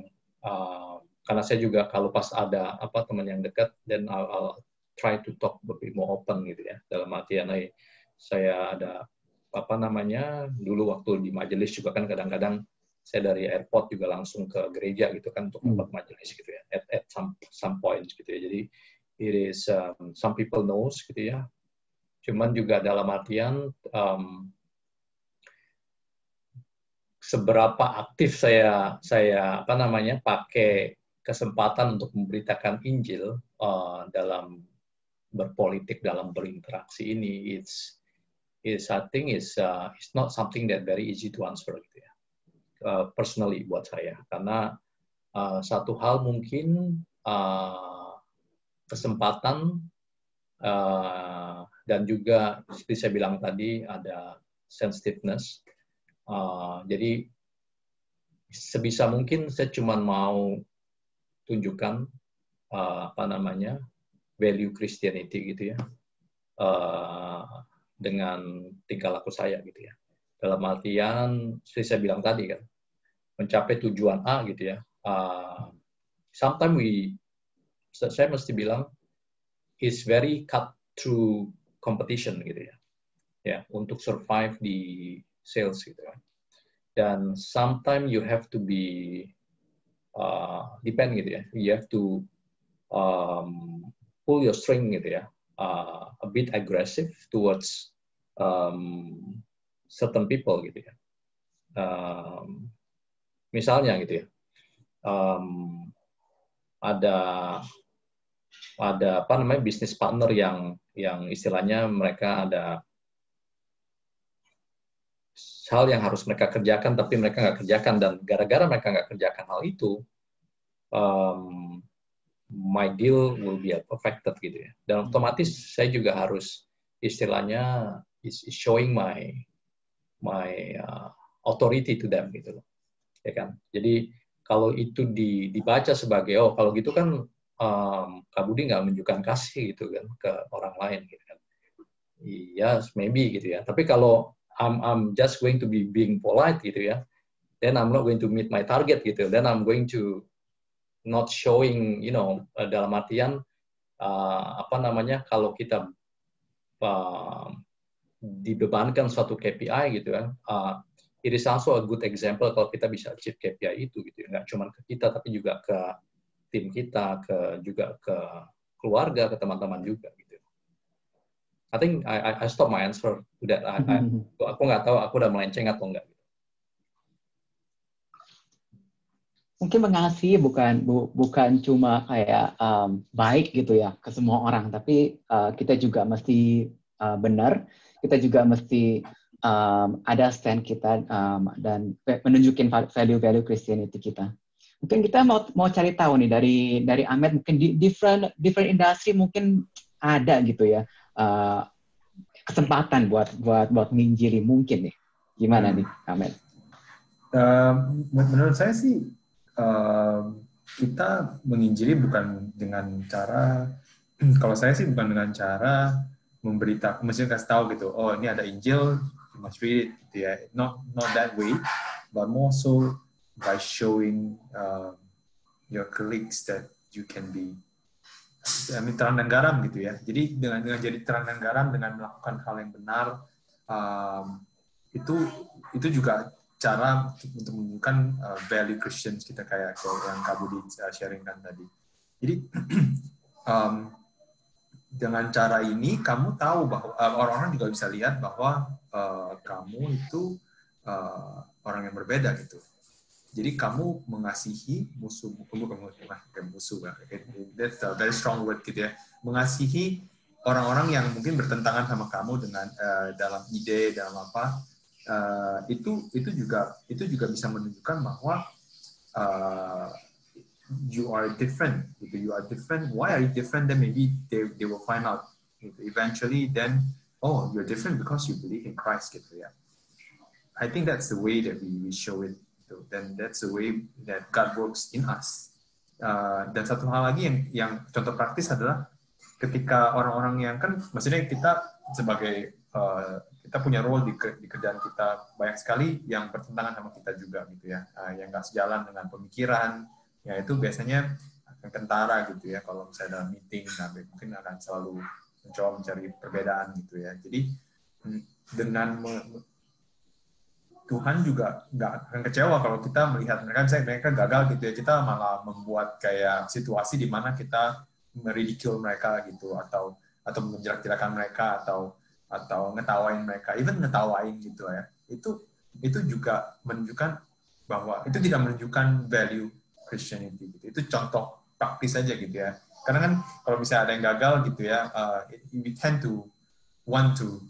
karena saya juga kalau pas ada teman yang dekat, then I'll try to talk lebih more open gitu ya. Dalam artian saya ada dulu waktu di majelis juga kan kadang-kadang saya dari airport juga langsung ke gereja gitu kan untuk dapat majelis gitu ya. At some point gitu ya. Jadi it is some people knows gitu ya. Cuman juga dalam artian seberapa aktif saya pakai kesempatan untuk memberitakan Injil dalam berpolitik, dalam berinteraksi ini, I think it's not something that very easy to answer gitu ya. Personally buat saya, karena satu hal mungkin kesempatan dan juga seperti saya bilang tadi ada sensitiveness. Jadi sebisa mungkin saya cuma mau tunjukkan value Christianity gitu ya, dengan tingkah laku saya gitu ya. Dalam artian seperti saya bilang tadi kan, mencapai tujuan A gitu ya. Sometimes saya mesti bilang it's very cut through competition gitu ya. Ya, untuk survive di sales gitu kan. Dan sometimes you have to be depend gitu ya. You have to pull your string gitu ya. A bit aggressive towards certain people gitu ya. Misalnya gitu ya. Ada bisnis partner yang istilahnya mereka ada hal yang harus mereka kerjakan tapi mereka nggak kerjakan, dan gara-gara mereka nggak kerjakan hal itu, my deal will be affected gitu ya. Dan otomatis saya juga harus istilahnya is showing my authority to them gitu loh, ya kan. Jadi kalau itu dibaca sebagai kalau gitu kan Kak Budi nggak menunjukkan kasih gitu kan ke orang lain gitu kan. Iya, maybe gitu ya. Tapi kalau I'm just going to be being polite gitu ya, then I'm not going to meet my target gitu. Then I'm going to not showing, dalam artian kalau kita dibebankan suatu KPI gitu ya, it is also a good example kalau kita bisa achieve KPI itu gitu ya. Nggak cuma ke kita tapi juga ke tim kita, juga ke keluarga, ke teman-teman juga gitu. I think I stop my answer to that. Aku nggak tahu aku udah melenceng atau enggak. Mungkin mengasihi bukan cuma kayak baik gitu ya ke semua orang, tapi kita juga mesti benar, kita juga mesti ada stand kita dan menunjukin value Christianity kita. Mungkin kita mau cari tahu nih dari Ahmed, mungkin di different industry mungkin ada gitu ya kesempatan buat menginjili mungkin nih. Gimana nih Ahmed? Menurut saya sih kita menginjili bukan dengan cara, kalau saya sih bukan dengan cara memberitakan, mesti kasih tahu gitu, ini ada Injil, you must read it, gitu ya. Not that way, but more so by showing your colleagues that you can be terang dan garam gitu ya. Jadi dengan jadi terang dan garam, dengan melakukan hal yang benar, itu juga cara untuk menunjukkan value Christians kita kayak yang Kak Budi sharingkan tadi. Jadi dengan cara ini kamu tahu bahwa orang-orang juga bisa lihat bahwa kamu itu orang yang berbeda gitu. Jadi kamu mengasihi musuh, that's a very strong word gitu ya. Mengasihi orang-orang yang mungkin bertentangan sama kamu dengan dalam ide, dalam apa, itu juga bisa menunjukkan bahwa you are different. You are different. Why are you different? Then maybe they will find out eventually. Then you're different because you believe in Christ gitu ya. I think that's the way that we show it. Then that's the way that God works in us. Dan satu hal lagi yang contoh praktis adalah ketika orang-orang yang kan, maksudnya kita sebagai kita punya role di kerjaan kita, banyak sekali yang bertentangan sama kita juga gitu ya, yang nggak sejalan dengan pemikiran, ya itu biasanya akan kentara gitu ya kalau misalnya dalam meeting, mungkin akan selalu mencoba mencari perbedaan gitu ya. Jadi dengan Tuhan juga nggak akan kecewa kalau kita melihat mereka gagal gitu ya, kita malah membuat kayak situasi di mana kita meridicule mereka gitu, atau menjelek-jelekan mereka, atau ngetawain mereka, even ngetawain gitu ya. Itu juga menunjukkan bahwa itu tidak menunjukkan value Christianity gitu. Itu contoh praktis aja gitu ya. Karena kan kalau bisa ada yang gagal gitu ya, we tend to want to,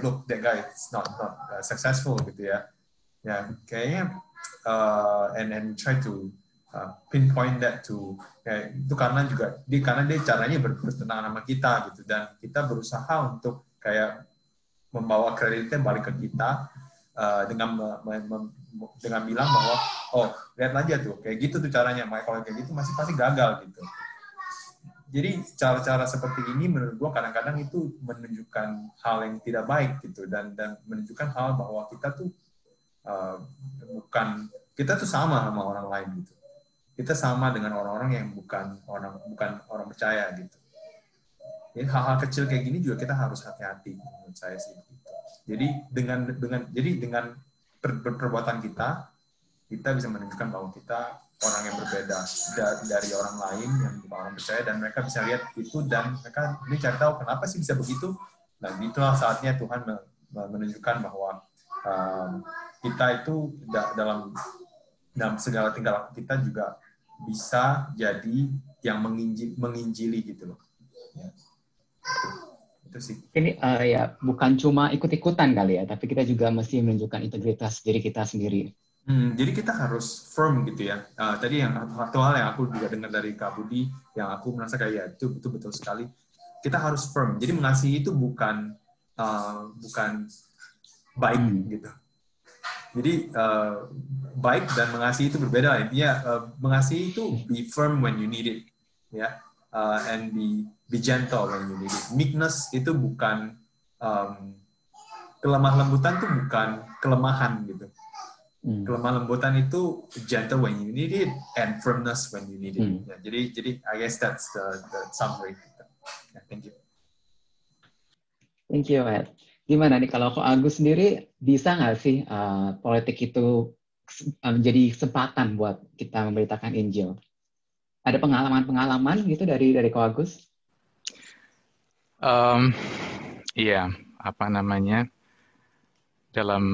look, that guy is not successful gitu ya. Ya, kayaknya and try to pinpoint that to itu karena dia caranya bertentangan sama kita gitu, dan kita berusaha untuk kayak membawa kreditnya balik ke kita dengan bilang bahwa lihat aja tuh kayak gitu tuh caranya, kalau kayak gitu masih pasti gagal gitu. Jadi cara-cara seperti ini menurut gue kadang-kadang itu menunjukkan hal yang tidak baik gitu, dan menunjukkan hal bahwa kita tuh kita tuh sama orang lain gitu. Kita sama dengan orang-orang yang bukan orang percaya gitu. Jadi hal-hal kecil kayak gini juga kita harus hati-hati menurut saya sih. Jadi dengan perbuatan kita bisa menunjukkan bahwa kita orang yang berbeda dari orang lain yang bukan orang percaya, dan mereka bisa lihat itu dan mereka ini cari tahu kenapa sih bisa begitu. Nah, itulah saatnya Tuhan menunjukkan bahwa kita itu dalam segala tingkah laku kita juga bisa jadi yang menginjili gitu loh. Ya. Itu sih. Ini ya bukan cuma ikut-ikutan kali ya, tapi kita juga mesti menunjukkan integritas diri kita sendiri. Jadi kita harus firm gitu ya. Tadi satu hal yang aku juga dengar dari Kak Budi, yang aku merasa kayak ya itu betul sekali. Kita harus firm. Jadi mengasihi itu bukan baik gitu. Jadi baik dan mengasihi itu berbeda. Intinya mengasihi itu be firm when you need it, ya, and be gentle when you need it. Meekness itu bukan kelemah lembutan, itu bukan kelemahan gitu. Kelemah lembutan itu gentle when you need it and firmness when you need it. Ya, jadi I guess that's the summary. Yeah, thank you. Thank you, Ed. Gimana nih kalau Ko Agus sendiri, bisa nggak sih politik itu menjadi kesempatan buat kita memberitakan Injil? Ada pengalaman gitu dari Ko Agus? Iya, dalam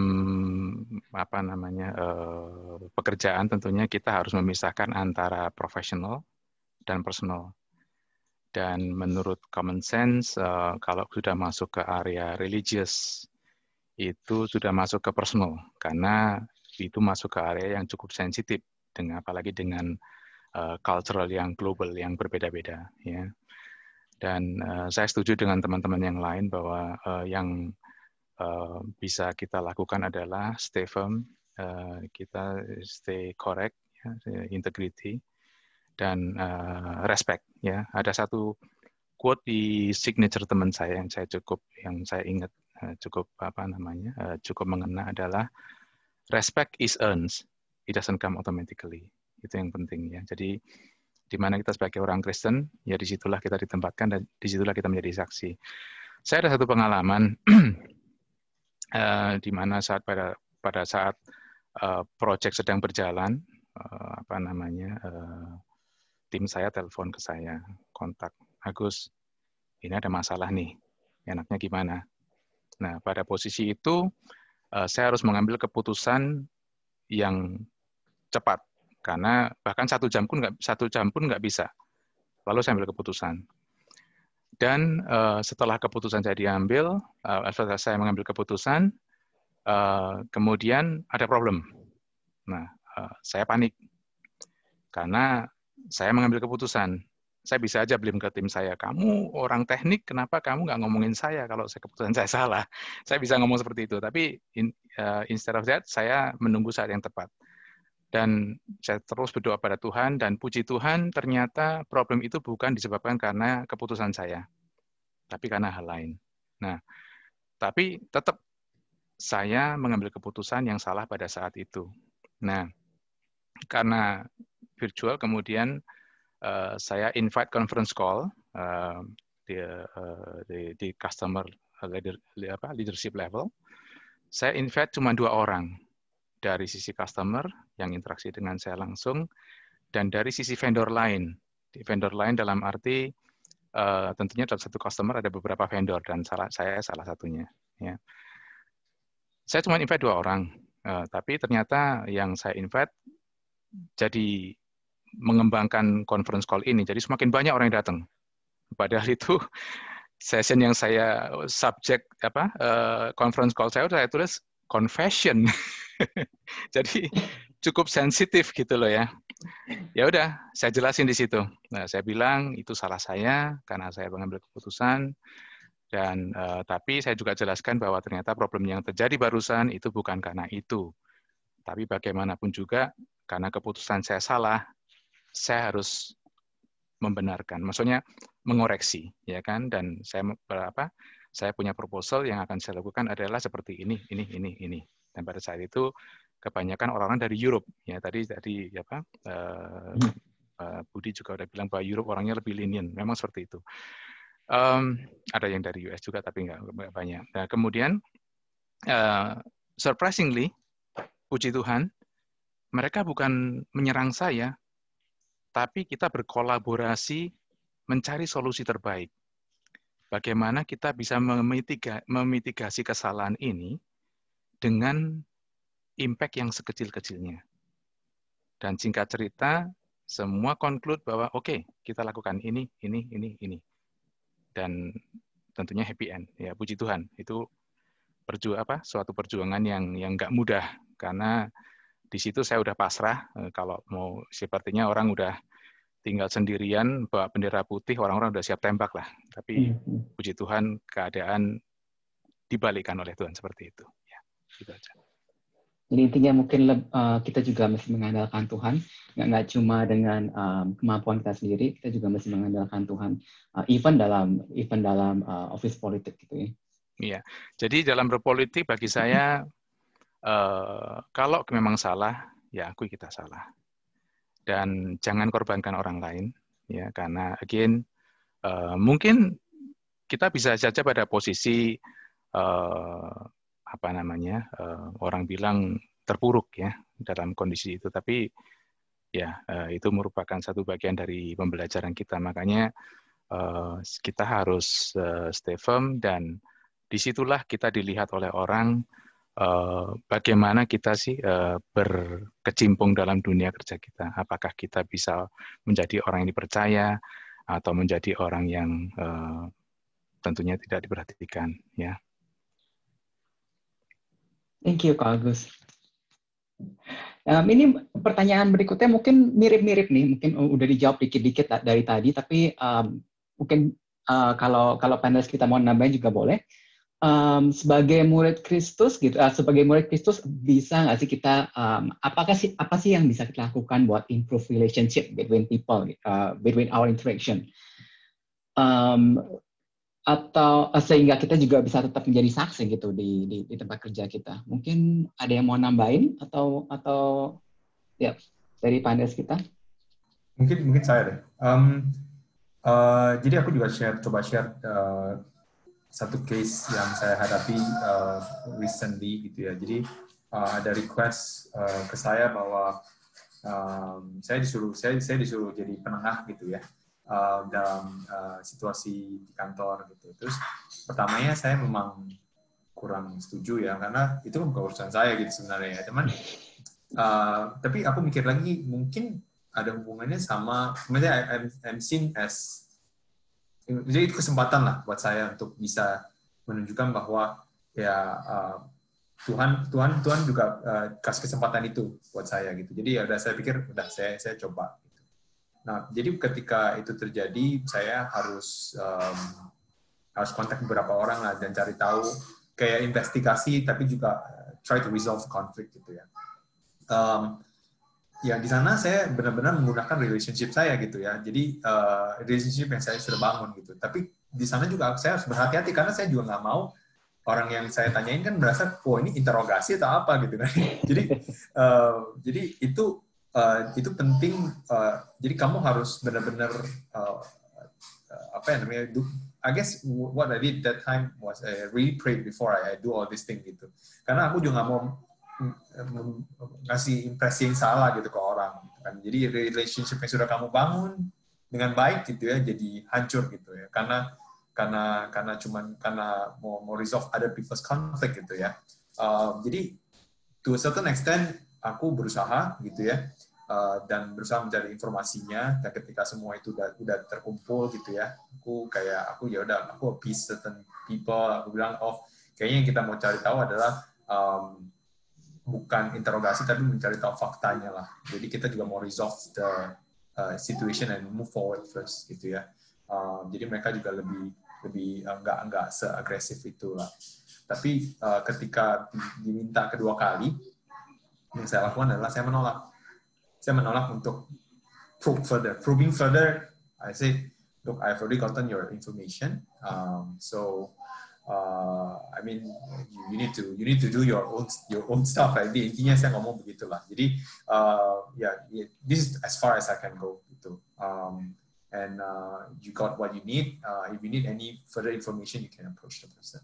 pekerjaan tentunya kita harus memisahkan antara profesional dan personal. Dan menurut common sense, kalau sudah masuk ke area religious, itu sudah masuk ke personal, karena itu masuk ke area yang cukup sensitif, apalagi dengan cultural yang global, yang berbeda-beda. Ya. Dan saya setuju dengan teman-teman yang lain bahwa yang bisa kita lakukan adalah stay firm, kita stay correct, integrity, dan respect. Ya, ada satu quote di signature teman saya yang saya ingat cukup mengena adalah respect is earned, it doesn't come automatically. Itu yang penting ya. Jadi di mana kita sebagai orang Kristen, ya disitulah kita ditempatkan dan disitulah kita menjadi saksi. Saya ada satu pengalaman di mana pada saat proyek sedang berjalan, tim saya telepon ke saya, kontak, Agus, ini ada masalah nih, enaknya gimana? Nah, pada posisi itu, saya harus mengambil keputusan yang cepat, karena bahkan 1 jam pun nggak bisa. Lalu saya ambil keputusan. Dan setelah keputusan saya diambil, setelah saya mengambil keputusan, kemudian ada problem. Nah, saya panik karena saya mengambil keputusan. Saya bisa aja blame ke tim saya. Kamu orang teknik, kenapa kamu nggak ngomongin saya kalau keputusan saya salah? Saya bisa ngomong seperti itu. Tapi instead of that, saya menunggu saat yang tepat. Dan saya terus berdoa pada Tuhan, dan puji Tuhan ternyata problem itu bukan disebabkan karena keputusan saya, tapi karena hal lain. Nah, tapi tetap saya mengambil keputusan yang salah pada saat itu. Nah, karena virtual, kemudian saya invite conference call di customer leadership level. Saya invite cuma 2 orang. Dari sisi customer yang interaksi dengan saya langsung, dan dari sisi vendor lain. Di vendor lain dalam arti tentunya dalam satu customer ada beberapa vendor, dan saya salah satunya. Ya. Saya cuma invite 2 orang, tapi ternyata yang saya invite jadi mengembangkan conference call ini. Jadi semakin banyak orang yang datang. Padahal itu session yang saya subjek conference call saya tulis confession. Jadi cukup sensitif gitu loh ya. Ya udah, saya jelasin di situ. Nah, saya bilang itu salah saya karena saya mengambil keputusan, dan tapi saya juga jelaskan bahwa ternyata problem yang terjadi barusan itu bukan karena itu. Tapi bagaimanapun juga karena keputusan saya salah, saya harus membenarkan. Maksudnya mengoreksi, ya kan? Dan saya punya proposal yang akan saya lakukan adalah seperti ini. Dan pada saat itu kebanyakan orang-orang dari Europe, ya tadi Budi juga udah bilang bahwa Europe orangnya lebih lenient, memang seperti itu. Ada yang dari US juga tapi nggak banyak. Nah, kemudian surprisingly, puji Tuhan, mereka bukan menyerang saya, tapi kita berkolaborasi mencari solusi terbaik. Bagaimana kita bisa memitigasi kesalahan ini dengan impact yang sekecil-kecilnya. Dan singkat cerita, semua conclude bahwa oke, kita lakukan ini. Dan tentunya happy end. Ya, puji Tuhan. Itu suatu perjuangan yang nggak mudah, karena di situ saya udah pasrah. Kalau mau sepertinya orang udah tinggal sendirian bawa bendera putih, orang-orang udah siap tembak lah. Tapi puji Tuhan keadaan dibalikkan oleh Tuhan seperti itu. Ya, gitu aja. Jadi intinya mungkin kita juga mesti mengandalkan Tuhan, nggak cuma dengan kemampuan kita sendiri, kita juga mesti mengandalkan Tuhan, even dalam office politik gitu ya. Iya, jadi dalam berpolitik bagi saya, kalau memang salah, ya akui kita salah. Dan jangan korbankan orang lain, ya karena again mungkin kita bisa saja pada posisi orang bilang terpuruk ya dalam kondisi itu, tapi ya itu merupakan satu bagian dari pembelajaran kita. Makanya kita harus stay firm, dan disitulah kita dilihat oleh orang bagaimana kita sih berkecimpung dalam dunia kerja kita. Apakah kita bisa menjadi orang yang dipercaya atau menjadi orang yang tentunya tidak diperhatikan, ya. Thank you, Kak Agus. Ini pertanyaan berikutnya mungkin mirip-mirip nih, mungkin udah dijawab dikit-dikit dari tadi, tapi mungkin kalau panelis kita mau nambahin juga boleh. Sebagai murid Kristus gitu, sebagai murid Kristus bisa nggak sih kita apa sih yang bisa kita lakukan buat improve relationship between people, between our interaction, atau sehingga kita juga bisa tetap menjadi saksi gitu di tempat kerja kita. Mungkin ada yang mau nambahin atau ya dari panelis kita? Mungkin saya deh. Jadi aku juga coba share satu case yang saya hadapi recently gitu ya. Jadi ada request ke saya bahwa saya disuruh jadi penengah gitu ya. dalam situasi di kantor gitu. Terus pertamanya saya memang kurang setuju ya, karena itu bukan urusan saya gitu sebenarnya ya. Cuman tapi aku mikir lagi mungkin ada hubungannya sama, maksudnya I'm seen as, jadi itu kesempatan lah buat saya untuk bisa menunjukkan bahwa ya Tuhan juga kasih kesempatan itu buat saya gitu. Jadi ya udah saya pikir udah saya coba. Gitu. Nah jadi ketika itu terjadi saya harus kontak beberapa orang lah dan cari tahu, kayak investigasi tapi juga try to resolve conflict gitu ya. Ya di sana saya benar-benar menggunakan relationship saya gitu ya. Jadi relationship yang saya sudah bangun gitu. Tapi di sana juga saya harus berhati-hati karena saya juga nggak mau orang yang saya tanyain kan merasa, oh ini interogasi atau apa gitu kan. Jadi itu penting. Jadi kamu harus benar-benar apa yang namanya? I guess what I did that time was I really prayed before I do all this thing gitu. Karena aku juga nggak mau ngasih impresi yang salah gitu ke orang. Gitu kan. Jadi relationship yang sudah kamu bangun dengan baik gitu ya, jadi hancur gitu ya. Karena mau resolve other people's conflict gitu ya. Jadi to a certain extent aku berusaha gitu ya, dan berusaha mencari informasinya. Dan ketika semua itu udah terkumpul gitu ya, aku ya udah aku appease certain people. Aku bilang, oh kayaknya yang kita mau cari tahu adalah bukan interogasi tapi mencari tahu faktanya lah. Jadi kita juga mau resolve the situation and move forward first gitu ya. Jadi mereka juga lebih nggak seagresif itulah. Tapi ketika diminta kedua kali, yang saya lakukan adalah saya menolak untuk probing further. I say, look, I've already gotten your information, so I mean you need to do your own stuff. Intinya saya ngomong begitulah. Jadi this is as far as I can go gitu. And you got what you need. If you need any further information, you can approach the person.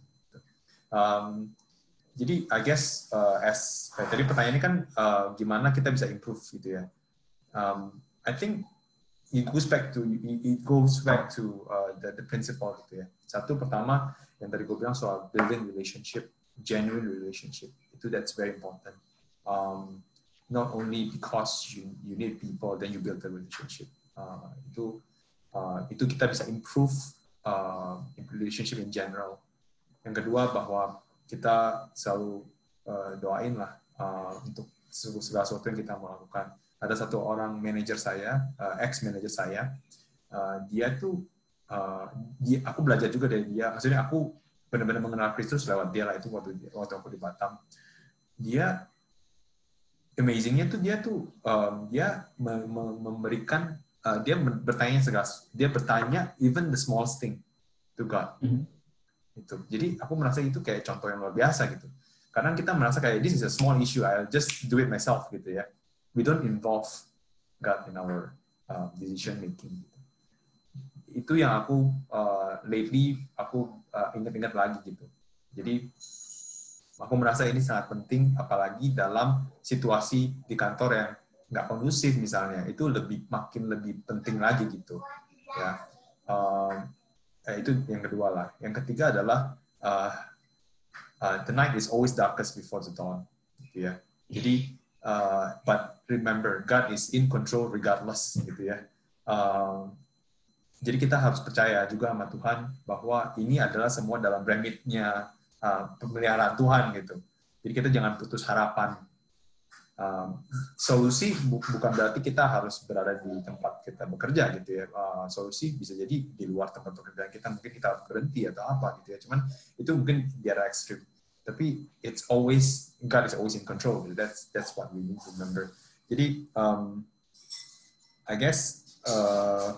Jadi I guess tadi pertanyaannya kan gimana kita bisa improve gitu ya. I think it goes back to the principle gitu ya. Satu pertama yang tadi gue bilang soal building relationship, genuine relationship, that's very important. Not only because you need people, then you build the relationship. Itu kita bisa improve relationship in general. Yang kedua bahwa kita selalu doain lah untuk segala sesuatu yang kita mau lakukan. Ada satu orang manajer saya, ex-manajer saya, dia tuh, aku belajar juga dari dia. Maksudnya aku benar-benar mengenal Kristus lewat dia lah, itu waktu aku di Batam. Dia, amazingnya tuh dia memberikan, dia bertanya even the smallest thing to God. Itu. Jadi aku merasa itu kayak contoh yang luar biasa gitu. Karena kita merasa kayak this is a small issue, I'll just do it myself gitu ya. We don't involve God in our decision making. Itu yang aku lately aku ingat-ingat lagi gitu. Jadi aku merasa ini sangat penting, apalagi dalam situasi di kantor yang nggak kondusif misalnya, itu makin lebih penting lagi gitu. Ya, itu yang kedua lah. Yang ketiga adalah the night is always darkest before the dawn. Gitu ya. Jadi but remember, God is in control regardless gitu ya. Jadi kita harus percaya juga sama Tuhan bahwa ini adalah semua dalam remit-nya pemeliharaan Tuhan gitu. Jadi kita jangan putus harapan. Solusi bukan berarti kita harus berada di tempat kita bekerja gitu ya. Solusi bisa jadi di luar tempat pekerjaan kita, mungkin kita harus berhenti atau apa gitu ya. Cuman itu mungkin biar ekstrim. Tapi God is always in control. That's what we need to remember. Jadi I guess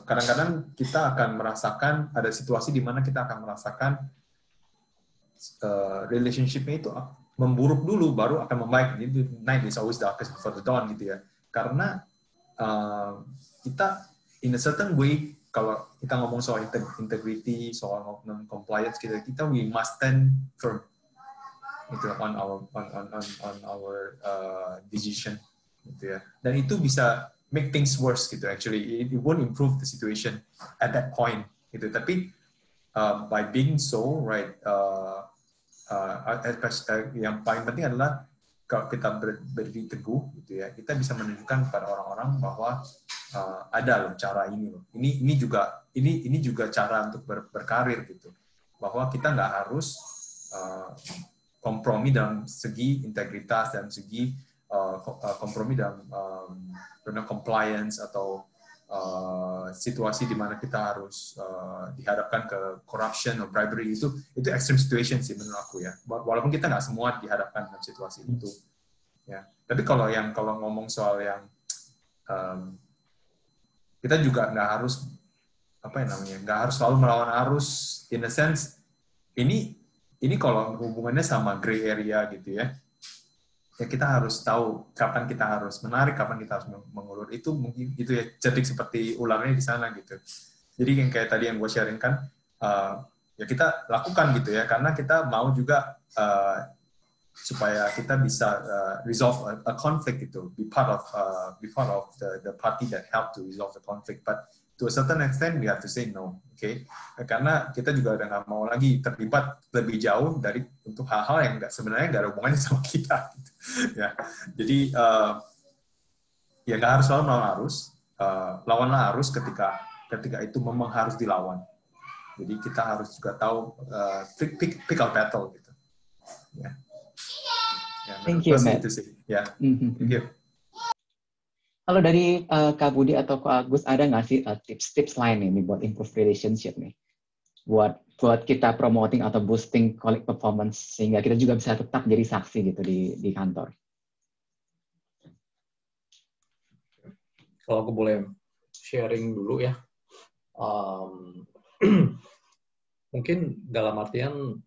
kadang-kadang kita akan merasakan ada situasi di mana kita akan merasakan relationship-nya itu memburuk dulu baru akan membaik. Jadi night is always darkest before the dawn gitu ya. Karena kita in a certain way, kalau kita ngomong soal integrity, soal non-compliance kita we must stand firm gitu on our decision gitu ya. Dan itu bisa make things worse gitu. Actually, it won't improve the situation at that point gitu. Tapi by being so, right, yang paling penting adalah kalau kita berdiri teguh gitu ya, kita bisa menunjukkan kepada orang-orang bahwa ada loh cara ini loh. Ini juga cara untuk berkarir gitu. Bahwa kita nggak harus kompromi dalam segi integritas, dalam segi kompromi dalam compliance atau situasi di mana kita harus dihadapkan ke corruption atau bribery, itu extreme situation sih menurut aku ya. Walaupun kita nggak semua dihadapkan dalam situasi itu. Ya. Tapi kalau ngomong soal yang kita juga nggak harus nggak harus selalu melawan arus, in a sense ini kalau hubungannya sama gray area gitu ya. Ya kita harus tahu kapan kita harus menarik, kapan kita harus mengulur. Itu mungkin itu ya, cerdik seperti ularnya di sana gitu. Jadi yang kayak tadi yang gue sharing kan, ya kita lakukan gitu ya, karena kita mau juga supaya kita bisa resolve a conflict gitu, be part of the party that help to resolve the conflict. But to a certain extent we have to say no, okay? Karena kita juga udah nggak mau lagi terlibat lebih jauh dari untuk hal-hal yang sebenarnya nggak ada hubungannya sama kita. Gitu. Ya, jadi ya nggak harus selalu melawan arus, lawanlah arus ketika itu memang harus dilawan. Jadi kita harus juga tahu pick our battle gitu. Ya. Ya, thank you, Matt. Ya, thank you. Kalau dari Kak Budi atau Kak Agus, ada nggak sih tips-tips lain nih buat improve relationship nih? Buat kita promoting atau boosting colleague performance sehingga kita juga bisa tetap jadi saksi gitu di kantor. Kalau aku boleh sharing dulu ya. Mungkin dalam artian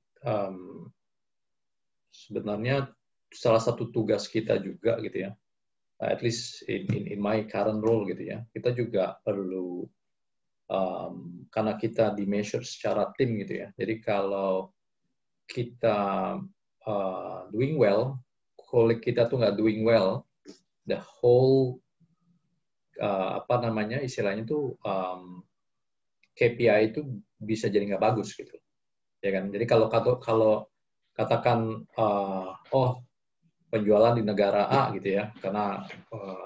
sebenarnya salah satu tugas kita juga gitu ya. At least in my current role gitu ya, kita juga perlu karena kita di measure secara tim gitu ya. Jadi kalau kita doing well, colleague kita tuh nggak doing well, the whole istilahnya tuh KPI itu bisa jadi nggak bagus gitu, ya kan? Jadi kalau katakan penjualan di negara A gitu ya, karena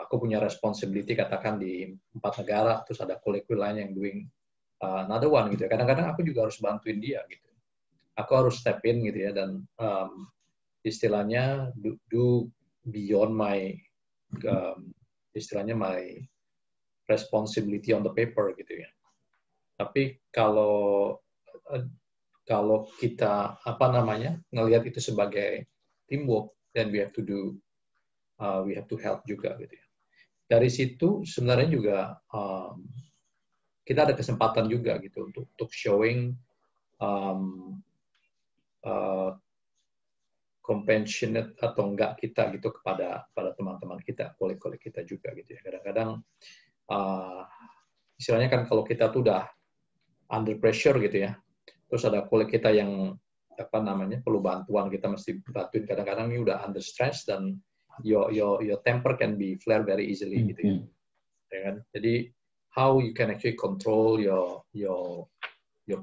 aku punya responsibility katakan di 4 negara, terus ada kolektif lain yang doing another one gitu ya. Kadang-kadang aku juga harus bantuin dia gitu. Aku harus step in gitu ya, dan istilahnya do beyond my my responsibility on the paper gitu ya. Tapi kalau kita ngelihat itu sebagai teamwork, then we have to help juga gitu ya. Dari situ sebenarnya juga kita ada kesempatan juga gitu untuk showing compassionate atau enggak kita gitu kepada teman-teman kita, kolega-kolega kita juga gitu ya. Kadang-kadang istilahnya kan kalau kita tuh udah under pressure gitu ya, terus ada kolega kita yang perlu bantuan, kita mesti bantuin. Kadang-kadang ini udah under stress dan your temper can be flare very easily gitu ya. Ya kan? Jadi how you can actually control your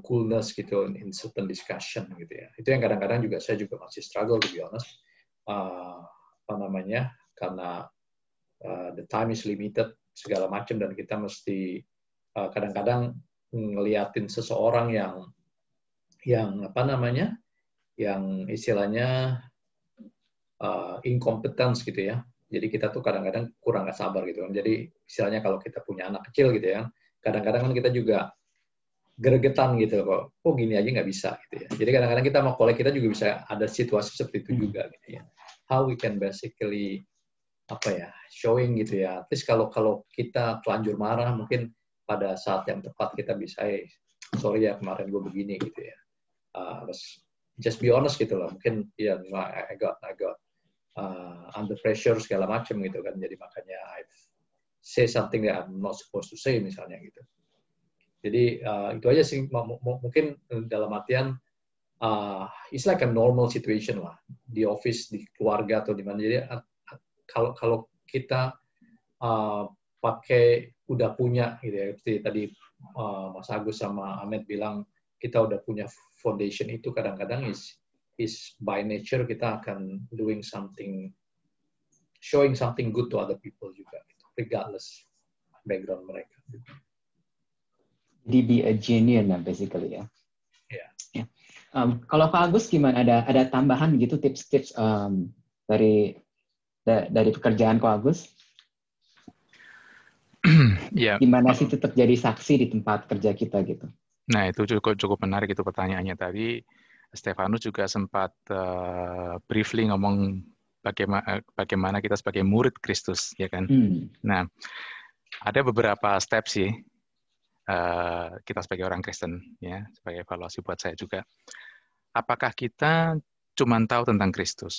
coolness gitu in certain discussion gitu ya. Itu yang kadang-kadang juga saya juga masih struggle to be honest. Karena the time is limited segala macam, dan kita mesti kadang-kadang ngeliatin seseorang yang yang istilahnya incompetence gitu ya. Jadi kita tuh kadang-kadang kurang nggak sabar gitu kan. Jadi istilahnya kalau kita punya anak kecil gitu ya, kadang-kadang kan kita juga gregetan gitu kok gini aja nggak bisa gitu ya. Jadi kadang-kadang kita sama kolega kita juga bisa ada situasi seperti itu juga gitu ya. How we can basically showing gitu ya. At least kalau kita telanjur marah, mungkin pada saat yang tepat kita bisa sorry ya kemarin gue begini gitu ya. Just be honest gitu loh. Mungkin ya I got under pressure segala macam gitu kan. Jadi makanya I say something that I'm not supposed to say misalnya gitu. Jadi itu aja sih, mungkin dalam artian it's like a normal situation lah di office, di keluarga atau di mana. Jadi kalau kita udah punya gitu ya. Seperti tadi Mas Agus sama Ahmed bilang kita udah punya foundation itu, kadang-kadang is by nature kita akan showing something good to other people juga, gitu, regardless background mereka. Jadi be a genuine basically ya. Yeah. Yeah. Kalau Kak Agus gimana? Ada tambahan gitu tips-tips dari pekerjaan Kak Agus? Ya. Gimana sih tetap jadi saksi di tempat kerja kita gitu? Nah, itu cukup menarik itu pertanyaannya tadi. Stefanus juga sempat briefly ngomong bagaimana kita sebagai murid Kristus, ya kan? Nah, ada beberapa step sih kita sebagai orang Kristen, ya, sebagai evaluasi buat saya juga. Apakah kita cuma tahu tentang Kristus?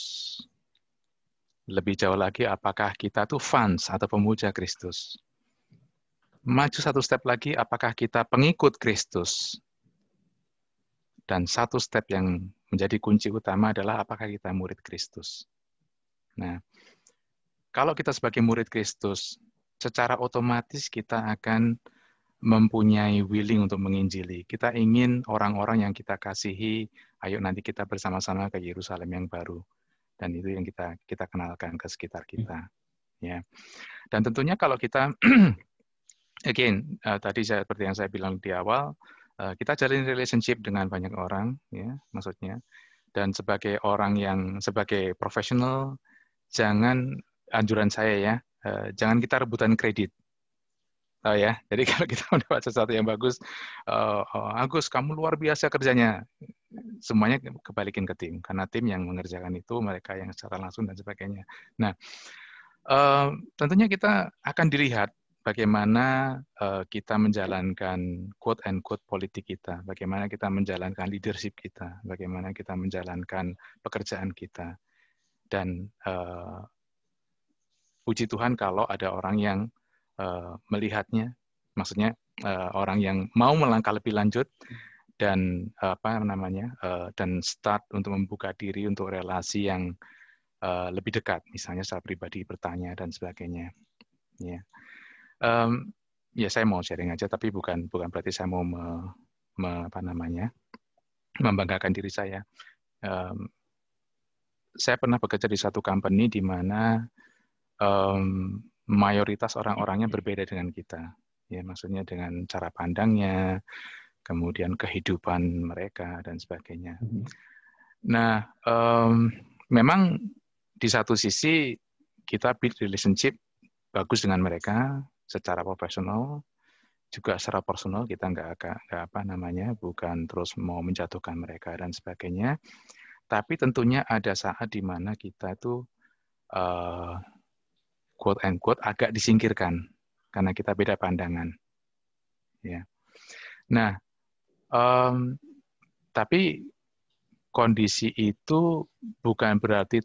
Lebih jauh lagi, apakah kita tuh fans atau pemuja Kristus? Maju satu step lagi, apakah kita pengikut Kristus? Dan satu step yang menjadi kunci utama adalah apakah kita murid Kristus. Nah, kalau kita sebagai murid Kristus, secara otomatis kita akan mempunyai willing untuk menginjili. Kita ingin orang-orang yang kita kasihi, ayo nanti kita bersama-sama ke Yerusalem yang baru. Dan itu yang kita kenalkan ke sekitar kita. Ya. Dan tentunya kalau kita again, tadi seperti yang saya bilang di awal, kita jalin relationship dengan banyak orang, ya, maksudnya. Dan sebagai sebagai profesional, anjuran saya ya, jangan kita rebutan kredit. Tahu ya, jadi kalau kita mendapat sesuatu yang bagus, Agus, kamu luar biasa kerjanya. Semuanya kebalikin ke tim, karena tim yang mengerjakan itu, mereka yang secara langsung dan sebagainya. Nah, tentunya kita akan dilihat bagaimana kita menjalankan quote-unquote politik kita, bagaimana kita menjalankan leadership kita, bagaimana kita menjalankan pekerjaan kita. Dan puji Tuhan kalau ada orang yang melihatnya, maksudnya orang yang mau melangkah lebih lanjut dan dan start untuk membuka diri untuk relasi yang lebih dekat, misalnya secara pribadi bertanya dan sebagainya. Ya. Ya saya mau sharing aja, tapi bukan berarti saya mau membanggakan diri saya. Saya pernah bekerja di satu company di mana mayoritas orang-orangnya berbeda dengan kita. Ya, maksudnya dengan cara pandangnya, kemudian kehidupan mereka dan sebagainya. Nah, memang di satu sisi kita build relationship bagus dengan mereka secara profesional, juga secara personal kita bukan terus mau menjatuhkan mereka dan sebagainya. Tapi tentunya ada saat di mana kita itu quote unquote agak disingkirkan karena kita beda pandangan. Ya. Nah, tapi kondisi itu bukan berarti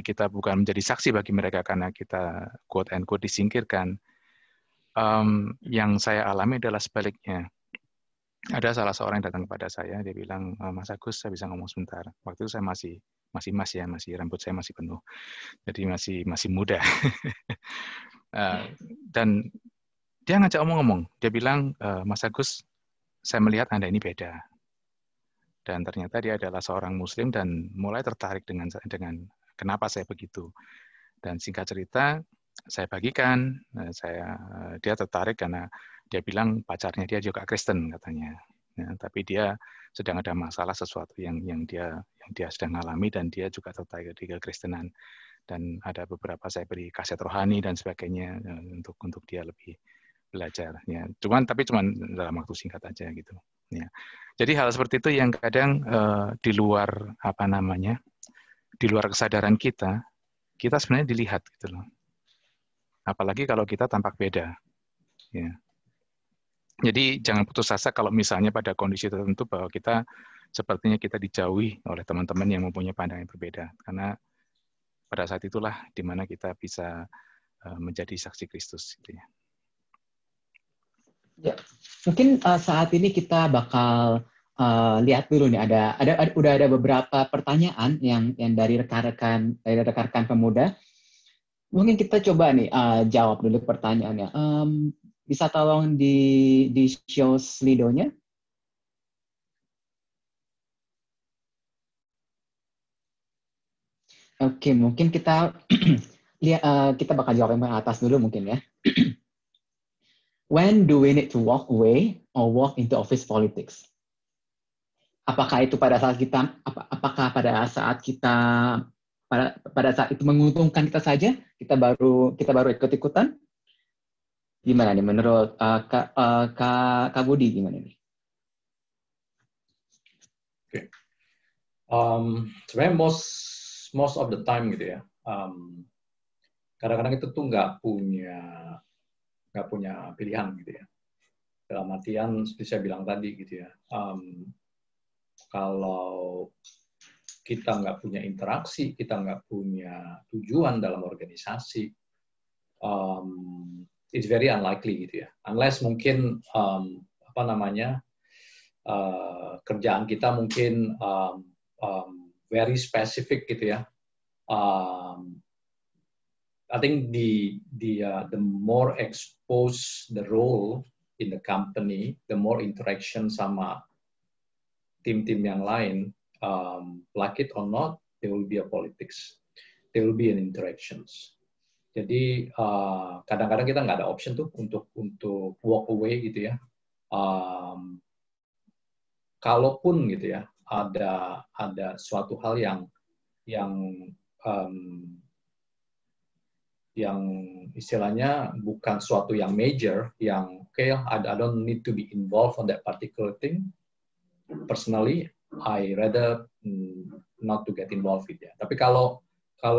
kita bukan menjadi saksi bagi mereka karena kita quote unquote disingkirkan. Yang saya alami adalah sebaliknya. Ada salah seorang yang datang kepada saya, dia bilang, Mas Agus, saya bisa ngomong sebentar. Waktu itu saya masih rambut saya masih penuh, jadi masih muda. Dan dia ngajak omong-omong, dia bilang, Mas Agus, saya melihat Anda ini beda. Dan ternyata dia adalah seorang Muslim dan mulai tertarik dengan kenapa saya begitu. Dan singkat cerita, saya bagikan, dia tertarik karena dia bilang pacarnya dia juga Kristen katanya. Ya, tapi dia sedang ada masalah sesuatu yang dia sedang alami dan dia juga tertarik di kekristenan. Dan ada beberapa saya beri kaset rohani dan sebagainya untuk dia lebih belajar. Ya, tapi cuman dalam waktu singkat aja gitu. Ya. Jadi hal seperti itu yang kadang di luar di luar kesadaran kita sebenarnya dilihat gitu loh. Apalagi kalau kita tampak beda. Ya. Jadi jangan putus asa kalau misalnya pada kondisi tertentu bahwa sepertinya kita dijauhi oleh teman-teman yang mempunyai pandangan yang berbeda. Karena pada saat itulah di mana kita bisa menjadi saksi Kristus. Gitu ya. Ya, mungkin saat ini kita bakal lihat dulu nih udah ada beberapa pertanyaan yang dari rekan-rekan pemuda. Mungkin kita coba nih jawab dulu pertanyaannya. Bisa tolong di show Slido-nya? Oke, mungkin kita kita bakal jawab yang atas dulu mungkin ya. When do we need to walk away or walk into office politics? Apakah itu pada saat kita, apakah pada saat kita pada saat itu menguntungkan kita saja, kita baru ikut-ikutan? Gimana nih menurut Kak Budi gimana nih? Oke. Sebenarnya most of the time gitu ya. Kadang-kadang itu tuh nggak punya pilihan gitu ya. Dalam artian seperti saya bilang tadi gitu ya. Kalau kita nggak punya interaksi, kita nggak punya tujuan dalam organisasi, it's very unlikely gitu ya. Unless mungkin kerjaan kita mungkin very specific gitu ya. I think the more exposed the role in the company, the more interaction sama tim-tim yang lain, like it or not, there will be a politics, there will be an interactions. Jadi kadang-kadang kita nggak ada option tuh untuk walk away gitu ya. Kalaupun gitu ya ada suatu hal yang istilahnya bukan suatu yang major, yang I don't need to be involved on that particular thing. Personally, I rather not to get involved with it. Tapi kalau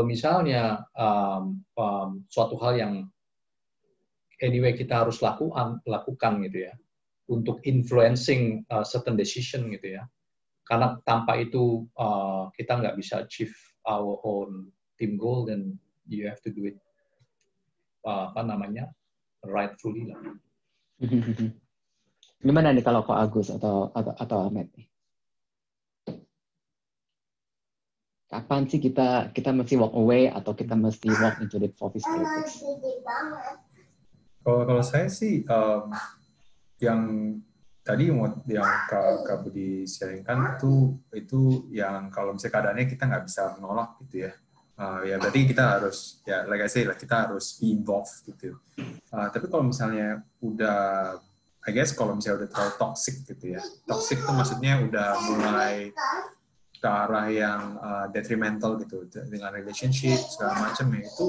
misalnya suatu hal yang anyway kita harus lakukan gitu ya, untuk influencing certain decision gitu ya, karena tanpa itu kita nggak bisa achieve our own team goal, then you have to do it rightfully lah. Gimana nih kalau Kak Agus atau Ahmed nih? Kapan sih kita mesti walk away atau kita mesti walk into the office politics? Kalau saya sih yang tadi yang Kak Budi sharingkan itu yang kalau misalnya keadaannya kita nggak bisa menolak gitu ya. Ya berarti kita harus, ya like I say lah, kita harus be involved gitu. Tapi kalau misalnya udah, I guess kalau misalnya udah terlalu toxic gitu ya, toxic itu maksudnya udah mulai ke arah yang detrimental gitu dengan relationship segala macam ya, itu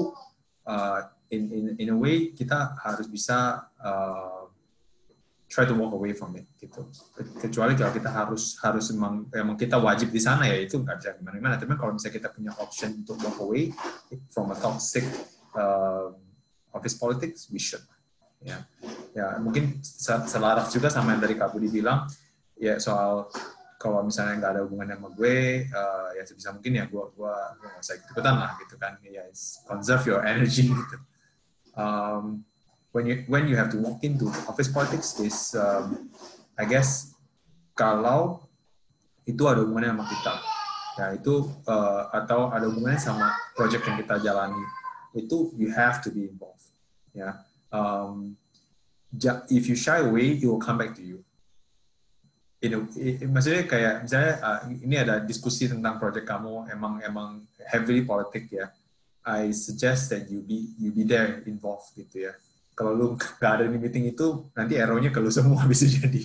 in a way kita harus bisa try to walk away from it gitu. Kecuali kalau kita harus emang kita wajib di sana, ya itu nggak bisa gimana-gimana. Tapi kalau misalnya kita punya option untuk walk away from a toxic office politics, we should. Ya mungkin selaras juga sama yang dari Kak Budi bilang, ya soal kalau misalnya nggak ada hubungannya sama gue, ya sebisa mungkin ya gue nggak usah ikutan lah gitu kan. Ya conserve your energy gitu. When you have to walk into office politics is, I guess, kalau itu ada hubungannya sama kita, ya itu atau ada hubungannya sama project yang kita jalani, itu you have to be involved. Ya, if you shy away, it will come back to you. Maksudnya kayak misalnya ini ada diskusi tentang project kamu emang heavily politik ya, I suggest that you be there involved gitu ya. Kalau lu nggak ada di meeting itu, nanti arrow-nya ke lu semua bisa jadi.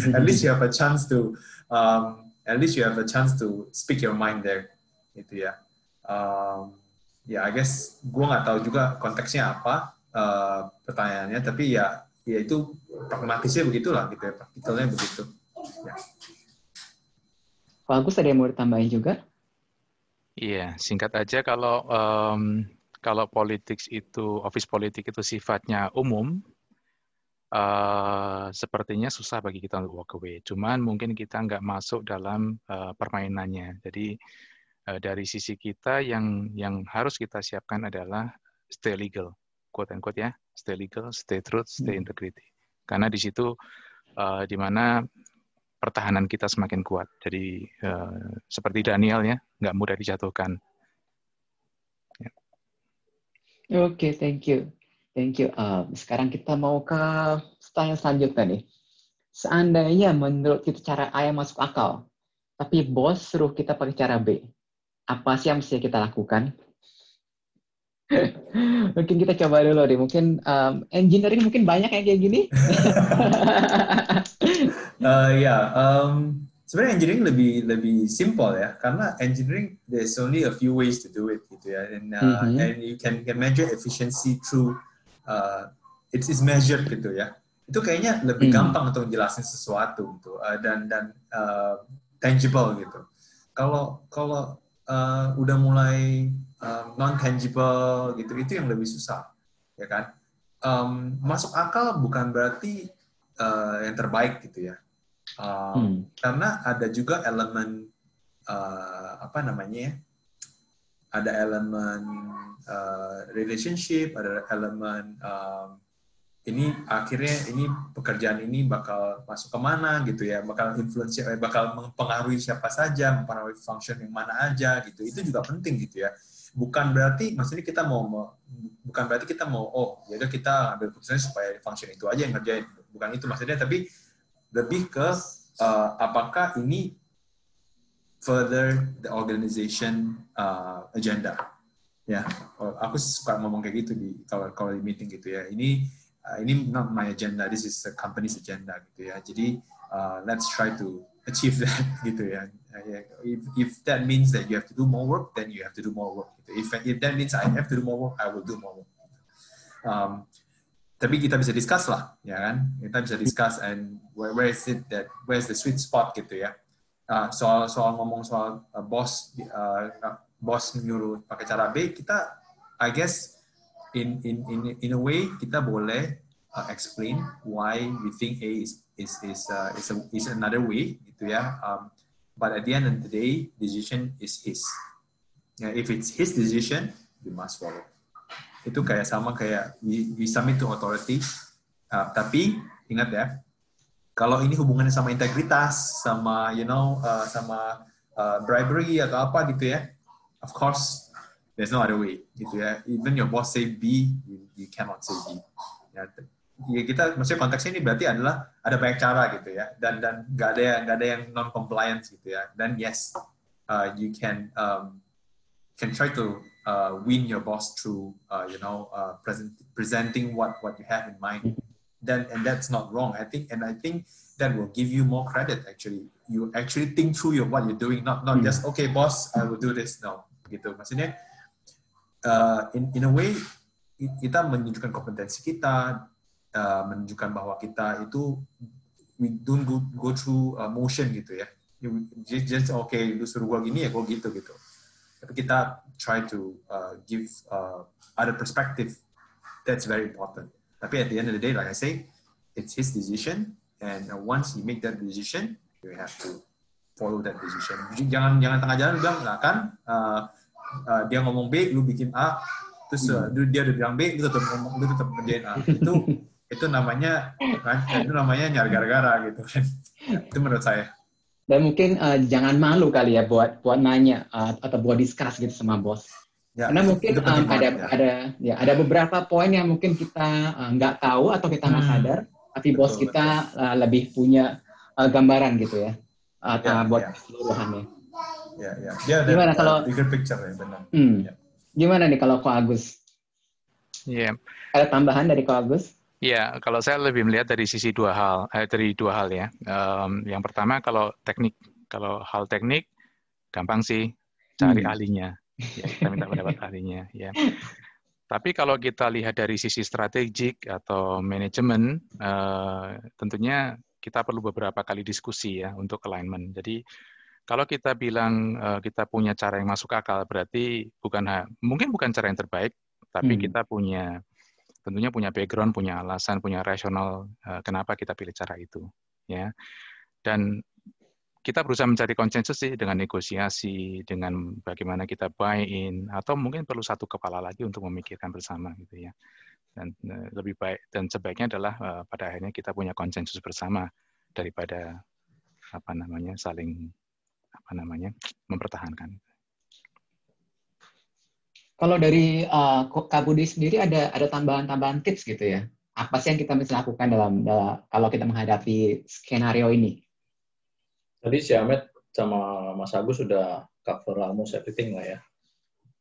At least you have a chance to speak your mind there, gitu ya. Ya, I guess gue nggak tahu juga konteksnya apa pertanyaannya, tapi ya itu pragmatisnya begitulah gitu ya, praktikalnya begitu. Ya. Pak Agus ada yang mau ditambahin juga? Iya, singkat aja kalau politik itu, office politik itu sifatnya umum, sepertinya susah bagi kita untuk walk away. Cuman mungkin kita nggak masuk dalam permainannya. Jadi dari sisi kita yang harus kita siapkan adalah stay legal, quote unquote ya, stay legal, stay truth, stay integrity. Karena di situ di mana pertahanan kita semakin kuat. Jadi seperti Daniel ya, nggak mudah dijatuhkan. Ya. Oke, thank you. Thank you. Sekarang kita mau ke pertanyaan selanjutnya nih. Seandainya menurut kita cara A yang masuk akal, tapi bos suruh kita pakai cara B, apa sih yang mesti kita lakukan? Mungkin kita coba dulu deh. Mungkin engineering mungkin banyak yang kayak gini. Sebenarnya engineering lebih simple ya, karena engineering there's only a few ways to do it gitu ya, and you can measure efficiency through it's measured gitu ya. Itu kayaknya lebih gampang untuk menjelasin sesuatu gitu, dan tangible gitu. Kalau udah mulai non tangible gitu, itu yang lebih susah ya kan. Masuk akal bukan berarti yang terbaik gitu ya. Karena ada juga elemen apa namanya ya, ada elemen relationship, ada elemen ini akhirnya ini pekerjaan ini bakal masuk kemana gitu ya, bakal influence, bakal mempengaruhi siapa saja, mempengaruhi function yang mana aja gitu. Itu juga penting gitu ya. Bukan berarti maksudnya kita mau oh ya udah kita ambil keputusan supaya function itu aja yang ngerjain. Bukan itu maksudnya, tapi lebih ke apakah ini further the organization agenda ya. Aku suka ngomong kayak gitu kalau di meeting gitu ya, ini not my agenda, this is the company's agenda gitu ya. Jadi let's try to achieve that gitu ya. If that means that you have to do more work, then you have to do more work gitu. If that means I have to do more work, I will do more work. Tapi kita bisa discuss lah, ya kan? Kita bisa discuss and where's the sweet spot gitu ya. Soal ngomong soal bos nyuruh pakai cara B, kita I guess in a way kita boleh explain why we think A is another way gitu ya. But at the end of the day, decision is his. If it's his decision, we must follow. Itu kayak sama kayak we submit to authority, tapi ingat ya, kalau ini hubungannya sama integritas, sama sama bribery atau apa gitu ya, of course there's no other way gitu ya. Even your boss say B, you cannot say B. Ya kita maksudnya konteksnya ini berarti adalah ada banyak cara gitu ya, dan nggak ada yang non compliance gitu ya. Dan yes, you can try to win your boss through presenting what you have in mind. And that's not wrong. I think that will give you more credit. Actually, you actually think through what you're doing, not just okay, boss, I will do this. No, gitu. Maksudnya in a way kita menunjukkan kompetensi kita, menunjukkan bahwa kita itu we don't go through motion gitu ya. Just okay, lu suruh gua gini ya gua gitu. Tapi kita try to give other perspective. That's very important. Tapi at the end of the day, like I say, it's his decision, and once he make that decision, you have to follow that decision. Jangan tengah jalan bilang nggak kan, dia ngomong B, lu bikin A, terus dia udah bilang B, lu tetap kerjain A. Itu namanya nyari gara-gara gitu kan. Itu menurut saya. Dan mungkin jangan malu kali ya buat nanya atau buat discuss gitu sama bos. Ya, karena mungkin ada beberapa poin yang mungkin kita nggak tahu atau kita nggak sadar, tapi bos kita lebih punya gambaran gitu ya, buat keseluruhannya. Dia ada gimana kalau bigger picture ya, benar. Gimana nih kalau Ko Agus? Ada tambahan dari Ko Agus? Ya, kalau saya lebih melihat dari sisi dua hal ya. Yang pertama kalau hal teknik gampang sih, cari ahlinya. Ya, kita minta pendapat ahlinya. Ya. Tapi kalau kita lihat dari sisi strategik atau manajemen, tentunya kita perlu beberapa kali diskusi ya untuk alignment. Jadi kalau kita bilang kita punya cara yang masuk akal, berarti mungkin bukan cara yang terbaik, tapi kita tentunya punya background, punya alasan, punya rasional kenapa kita pilih cara itu. Ya. Dan kita berusaha mencari konsensus sih dengan negosiasi, dengan bagaimana kita buy-in, atau mungkin perlu satu kepala lagi untuk memikirkan bersama gitu ya. Dan lebih baik dan sebaiknya adalah pada akhirnya kita punya konsensus bersama daripada saling mempertahankan. Kalau dari Kak Budi sendiri ada tambahan-tambahan tips gitu ya? Apa sih yang kita bisa lakukan kalau kita menghadapi skenario ini? Tadi si Ahmed sama Mas Agus sudah cover almost everything lah ya.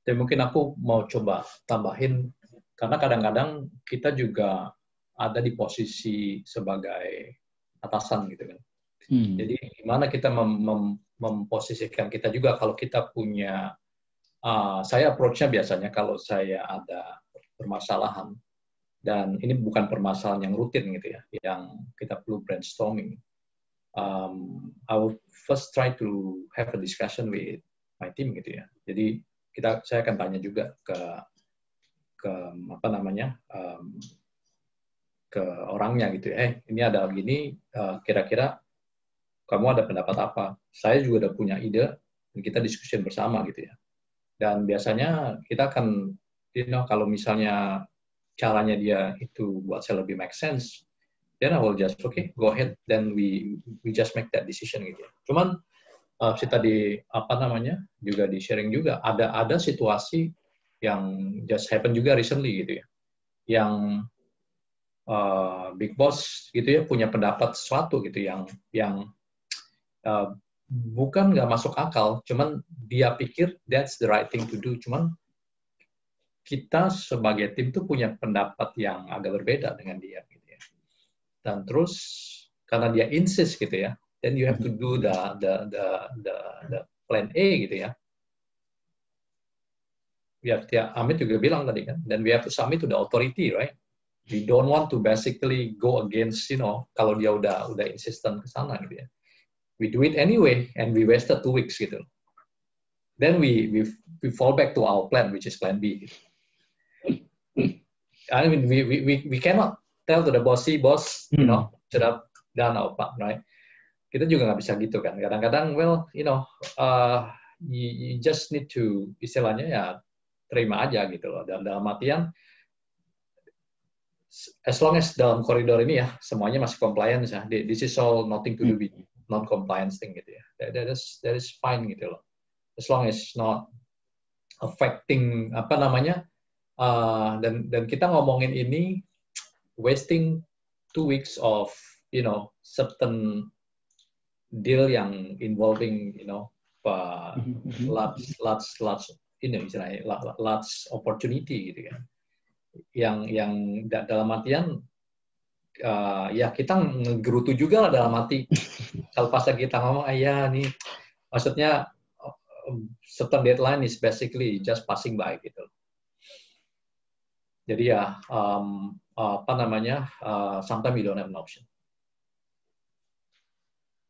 Tapi mungkin aku mau coba tambahin, karena kadang-kadang kita juga ada di posisi sebagai atasan gitu kan. Jadi gimana kita memposisikan kita juga kalau kita punya, saya approach-nya biasanya kalau saya ada permasalahan, dan ini bukan permasalahan yang rutin gitu ya, yang kita perlu brainstorming. I will first try to have a discussion with my team gitu ya. Jadi saya akan tanya juga ke apa namanya, ke orangnya gitu ya. Ini ada begini, kira-kira kamu ada pendapat apa? Saya juga udah punya ide, dan kita diskusi bersama gitu ya. Dan biasanya kita akan, kalau misalnya caranya dia itu buat saya lebih make sense, then I will just go ahead, then we just make that decision gitu ya. Cuman tadi apa namanya juga di sharing juga ada situasi yang just happen juga recently gitu ya, yang big boss gitu ya punya pendapat sesuatu gitu yang bukan nggak masuk akal, cuman dia pikir that's the right thing to do, cuman kita sebagai tim tuh punya pendapat yang agak berbeda dengan dia gitu ya. Dan terus karena dia insist gitu ya, then you have to do the plan A gitu ya. Amit juga bilang tadi kan, then we have to submit to the authority, right? We don't want to basically go against, kalau dia udah insistent ke sana gitu ya. We do it anyway, and we wasted 2 weeks gitu. Then we fall back to our plan, which is plan B. I mean, we cannot tell to the boss, should have done our part, right? Kita juga nggak bisa gitu kan. Kadang-kadang, you just need to, istilahnya ya, terima aja gitu loh. Dan dalam artian, as long as dalam koridor ini ya, semuanya masih compliance ya. This is all nothing to do with non-compliance thing gitu ya. That is fine gitu loh. As long as not affecting apa namanya, dan kita ngomongin ini wasting 2 weeks of certain deal yang involving large large opportunity gitu kan. Yang dalam artian ya kita ngegerutu juga lah dalam arti kalau pas kita ngomong nih maksudnya certain deadline is basically just passing by gitu. Jadi ya apa namanya sometimes we don't have an option.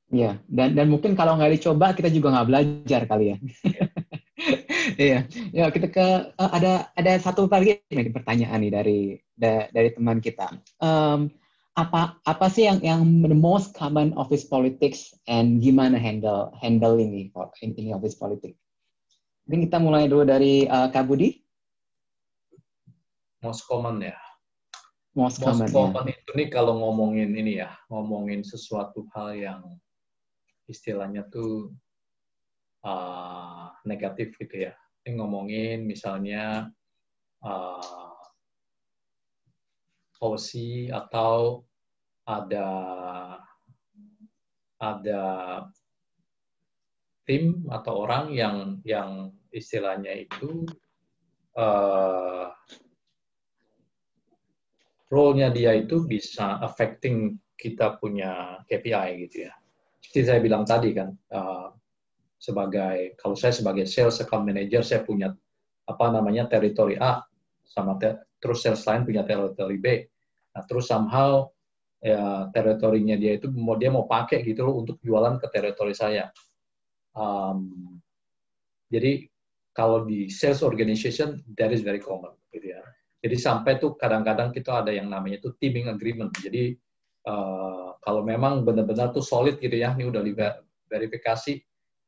Iya, dan mungkin kalau nggak dicoba kita juga nggak belajar kali ya. Iya, ya kita ada satu lagi nih pertanyaan nih dari teman kita. Apa sih yang the most common office politics and gimana handle ini office politics? Mungkin kita mulai dulu dari Kak Budi. Most common ya. Most common itu nih kalau ngomongin sesuatu hal yang istilahnya tuh negatif gitu ya. Ini ngomongin misalnya policy atau ada tim atau orang yang istilahnya itu role-nya dia itu bisa affecting kita punya KPI gitu ya. Seperti saya bilang tadi kan, kalau saya sebagai sales account manager, saya punya teritori A, terus sales lain punya teritori B. Nah, terus somehow ya, teritorinya dia itu dia mau pakai gitu loh untuk jualan ke teritori saya. Jadi kalau di sales organization, that is very common gitu ya. Jadi sampai tuh kadang-kadang kita ada yang namanya tuh teaming agreement. Jadi kalau memang benar-benar tuh solid gitu ya, ini udah verifikasi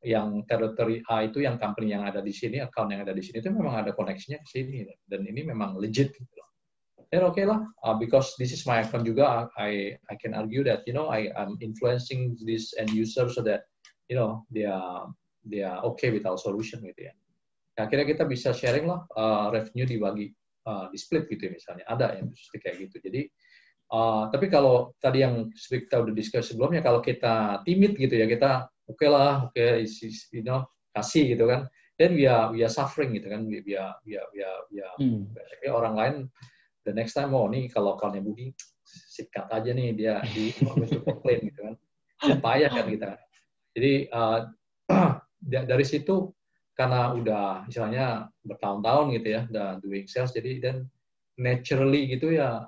yang teritori A itu yang company yang ada di sini, account yang ada di sini itu memang ada koneksinya ke sini dan ini memang legit gitu loh. Dan oke lah, because this is my account juga, I can argue that I'm influencing this end user so that they are okay with our solution gitu ya. akhirnya kita bisa sharing lah, revenue dibagi, di split gitu ya misalnya, ada yang seperti kayak gitu. Jadi tapi kalau tadi yang kita udah discuss sebelumnya, kalau kita timid gitu ya, kita oke, you know, kasih gitu kan, then we are suffering gitu kan, basically orang lain the next time, oh nih kalau akalnya Budi sikat aja nih, dia di komplain gitu kan, dan payah kan kita. Jadi dari situ, karena udah misalnya bertahun-tahun gitu ya, udah doing sales, jadi dan naturally gitu ya,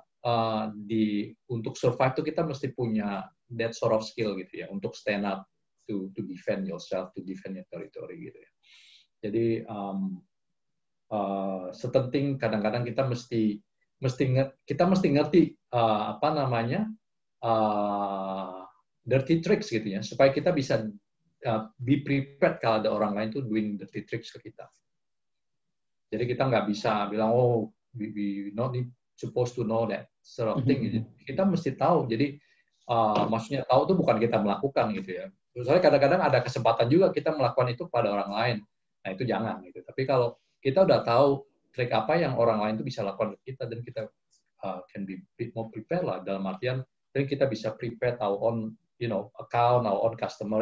untuk survive tuh kita mesti punya that sort of skill gitu ya, untuk stand up to defend yourself, to defend your territory gitu ya. Jadi sepenting kadang-kadang kita mesti ngerti apa namanya, dirty tricks gitu ya, supaya kita bisa be prepared kalau ada orang lain tuh doing dirty tricks ke kita. Jadi kita nggak bisa bilang, oh we not supposed to know that sort of thing. Kita mesti tahu. Jadi maksudnya tahu itu bukan kita melakukan gitu ya. Soalnya kadang-kadang ada kesempatan juga kita melakukan itu pada orang lain. Nah itu jangan gitu. Tapi kalau kita udah tahu trik apa yang orang lain itu bisa lakukan ke kita, dan kita can be more prepared lah, dalam artian dan kita bisa prepare our own, you know, account, our own customer.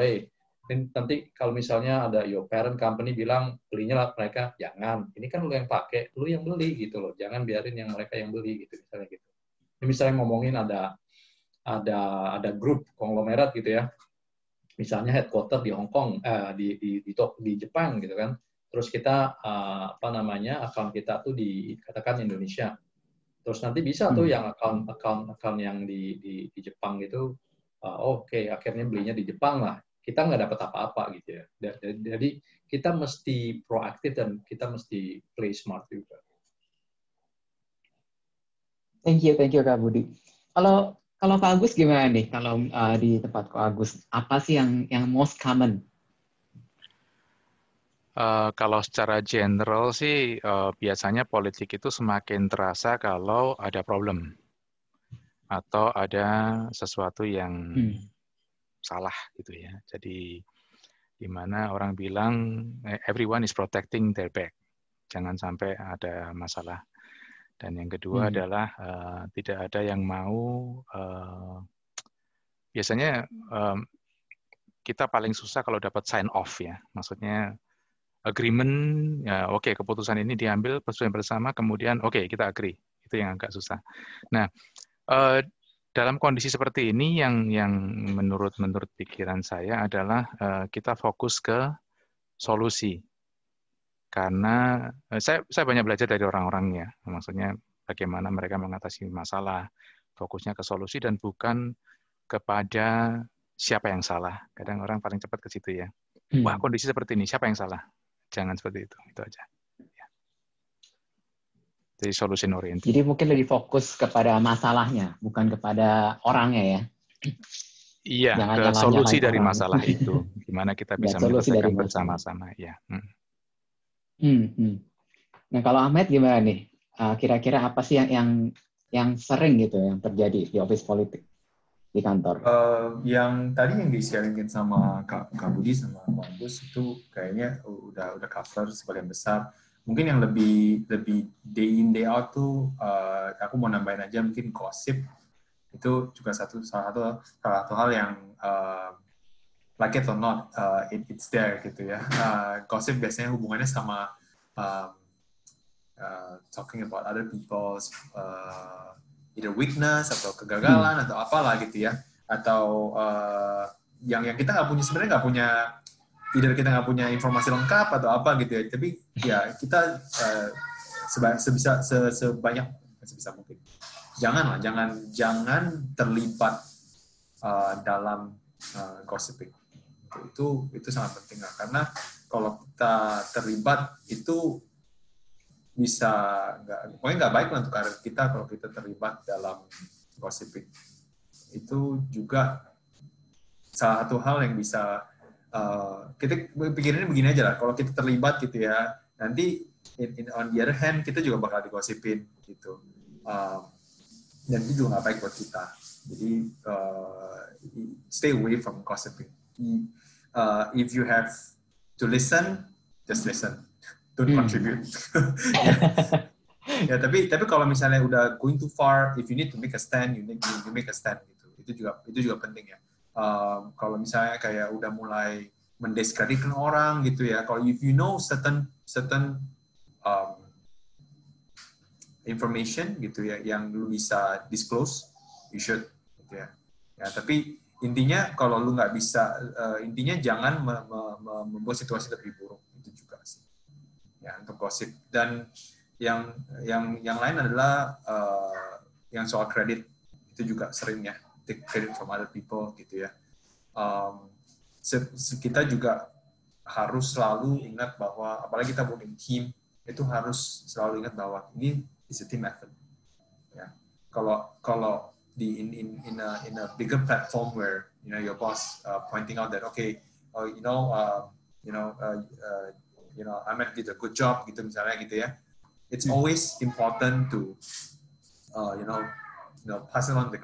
Nanti kalau misalnya ada your parent company bilang belinya lah mereka, jangan, ini kan lu yang pakai, lu yang beli gitu loh, jangan biarin yang mereka yang beli gitu, misalnya gitu. Ini misalnya ngomongin ada grup konglomerat gitu ya, misalnya headquarter di Hong Kong, di Jepang gitu kan, terus kita apa namanya, account kita tuh katakan Indonesia, terus nanti bisa tuh yang account yang di Jepang gitu, oke, akhirnya belinya di Jepang lah. Kita nggak dapat apa-apa gitu ya. Jadi kita mesti proaktif dan kita mesti play smart juga. Thank you Kak Budi. Kalau Kak Agus gimana nih? Kalau di tempat Kak Agus, apa sih yang most common? Kalau secara general sih biasanya politik itu semakin terasa kalau ada problem atau ada sesuatu yang salah gitu ya. Jadi di mana orang bilang everyone is protecting their back, jangan sampai ada masalah. Dan yang kedua adalah tidak ada yang mau, biasanya kita paling susah kalau dapat sign off ya, maksudnya agreement, ya oke, keputusan ini diambil persetujuan bersama, kemudian oke, kita agree, itu yang agak susah. Nah, dalam kondisi seperti ini yang menurut pikiran saya adalah kita fokus ke solusi. Karena saya banyak belajar dari orang-orangnya, maksudnya bagaimana mereka mengatasi masalah, fokusnya ke solusi dan bukan kepada siapa yang salah. Kadang orang paling cepat ke situ ya. Wah, kondisi seperti ini, siapa yang salah? Jangan seperti itu aja. Ya. Jadi solution oriented. Jadi mungkin lebih fokus kepada masalahnya, bukan kepada orangnya ya. Iya, ke solusi dari masalah itu. Gimana kita bisa menyelesaikan bersama-sama. Ya. Nah kalau Ahmed gimana nih? Kira-kira apa sih yang sering gitu yang terjadi di office politik di kantor? Yang tadi yang di-sharingin sama Kak Budi sama Pak Agus itu kayaknya udah cover sebagian besar. Mungkin yang lebih day in day out tuh aku mau nambahin aja mungkin gossip. Itu juga salah satu hal yang like it or not it's there gitu ya. Gossip biasanya hubungannya sama talking about other people's either weakness atau kegagalan atau apalah gitu ya, atau yang kita sebenarnya nggak punya, either kita nggak punya informasi lengkap atau apa gitu ya, tapi ya kita sebisa mungkin jangan terlibat dalam gossiping. Itu sangat penting lah, karena kalau kita terlibat itu bisa nggak baik untuk karir kita kalau kita terlibat dalam gossiping. Itu juga salah satu hal yang bisa kita pikirinnya begini aja lah, kalau kita terlibat gitu ya, nanti on the other hand kita juga bakal digosipin gitu, dan itu juga nggak baik buat kita. Jadi stay away from gossiping. If you have to listen, just listen. don't contribute. Ya, tapi kalau misalnya udah going too far, if you need to make a stand, you make a stand gitu. Itu juga penting ya. Kalau misalnya kayak udah mulai mendiskreditkan orang gitu ya. Kalau if you know certain information gitu ya yang lu bisa disclose, you should gitu ya. Ya, tapi intinya kalau lu nggak bisa, intinya jangan membuat situasi lebih buruk, itu juga sih. Ya, untuk gosip. Dan yang lain adalah yang soal kredit, itu juga sering ya, take credit from other people gitu ya. Kita juga harus selalu ingat bahwa apalagi kita working team, itu harus selalu ingat bahwa ini is a team effort. Ya. Kalau di in a bigger platform where your boss pointing out that okay, Ahmed did a good job gitu misalnya gitu ya. It's always important to pass on the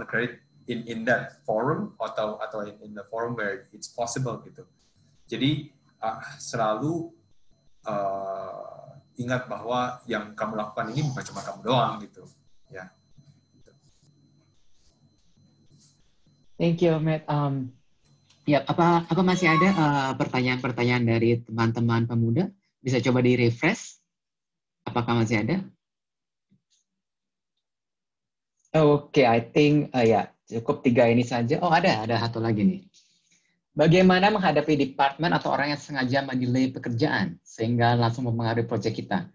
credit in that forum atau in the forum where it's possible gitu. Jadi selalu ingat bahwa yang kamu lakukan ini bukan cuma kamu doang gitu ya. Thank you, Matt. Ya, apa masih ada pertanyaan-pertanyaan dari teman-teman pemuda? Bisa coba di refresh. Apakah masih ada? Oke, I think ya cukup 3 ini saja. Oh, ada satu lagi nih. Bagaimana menghadapi departemen atau orang yang sengaja mendelay pekerjaan sehingga langsung mempengaruhi proyek kita?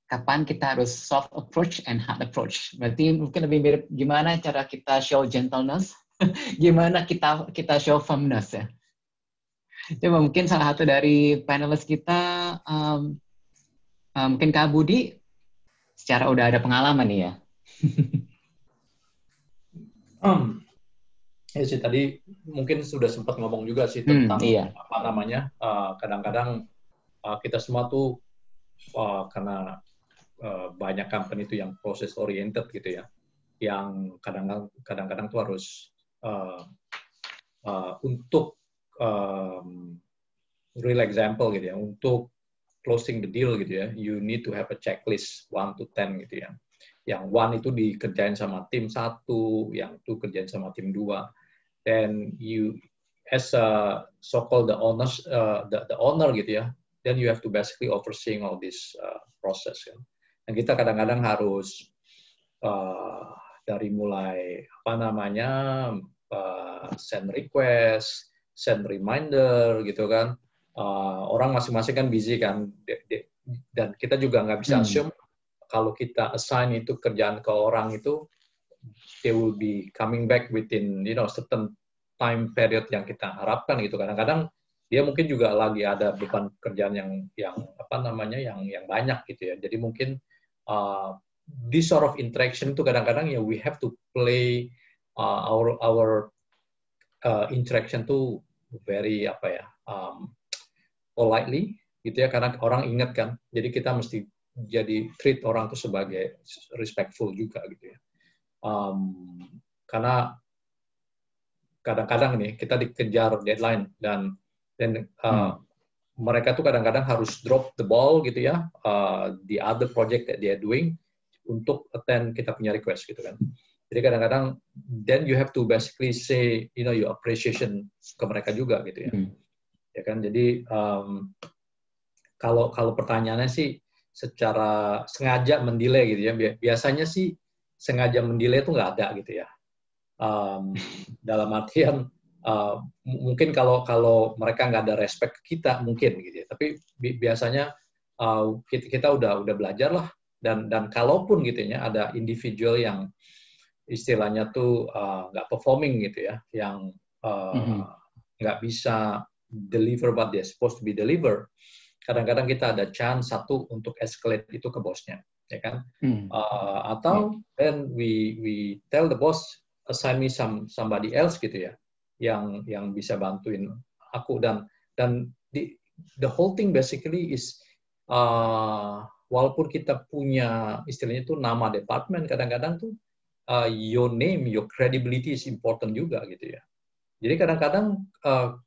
Kapan kita harus soft approach and hard approach? Berarti mungkin lebih mirip gimana cara kita show gentleness, gimana kita show firmness ya. Coba mungkin salah satu dari panelis kita, mungkin Kak Budi, secara udah ada pengalaman nih ya. Ya sih, tadi mungkin sudah sempat ngomong juga sih tentang apa namanya, kadang-kadang kita semua tuh karena banyak company itu yang process oriented gitu ya, yang kadang-kadang tuh harus untuk real example gitu ya, untuk closing the deal gitu ya, you need to have a checklist 1 to 10 gitu ya. Yang 1 itu dikerjain sama tim 1, yang 2 kerjain sama tim 2. Then you, as a so-called the owners, the owner gitu ya, then you have to basically overseeing all this process kan. Dan kita kadang-kadang harus dari mulai apa namanya send request, send reminder gitu kan. Orang masing-masing kan busy kan, dan kita juga nggak bisa assume kalau kita assign itu kerjaan ke orang itu, they will be coming back within certain time period yang kita harapkan gitu. Kadang-kadang dia mungkin juga lagi ada beban kerjaan yang apa namanya yang banyak gitu ya. Jadi mungkin this sort of interaction itu kadang-kadang ya we have to play our interaction tuh very apa ya politely gitu ya, karena orang ingat kan. Jadi kita mesti jadi treat orang tuh sebagai respectful juga gitu ya. Karena kadang-kadang nih kita dikejar deadline dan mereka tuh kadang-kadang harus drop the ball gitu ya, the other project that they are doing untuk attend kita punya request gitu kan. Jadi kadang-kadang then you have to basically say your appreciation ke mereka juga gitu ya. Ya kan, jadi kalau pertanyaannya sih secara sengaja mendelay gitu ya, biasanya sih sengaja mendelay itu nggak ada gitu ya. Dalam artian mungkin kalau mereka nggak ada respect ke kita mungkin gitu ya. Tapi biasanya kita udah belajar lah, dan kalaupun gitu ya ada individual yang istilahnya tuh nggak performing gitu ya, yang nggak bisa deliver what they're supposed to be deliver, kadang-kadang kita ada chance satu untuk escalate itu ke bosnya, ya kan? Atau then we tell the boss, assign me somebody else gitu ya, yang bisa bantuin aku, dan the whole thing basically is walaupun kita punya istilahnya itu nama department, kadang-kadang tuh your name, your credibility is important juga gitu ya. Jadi kadang-kadang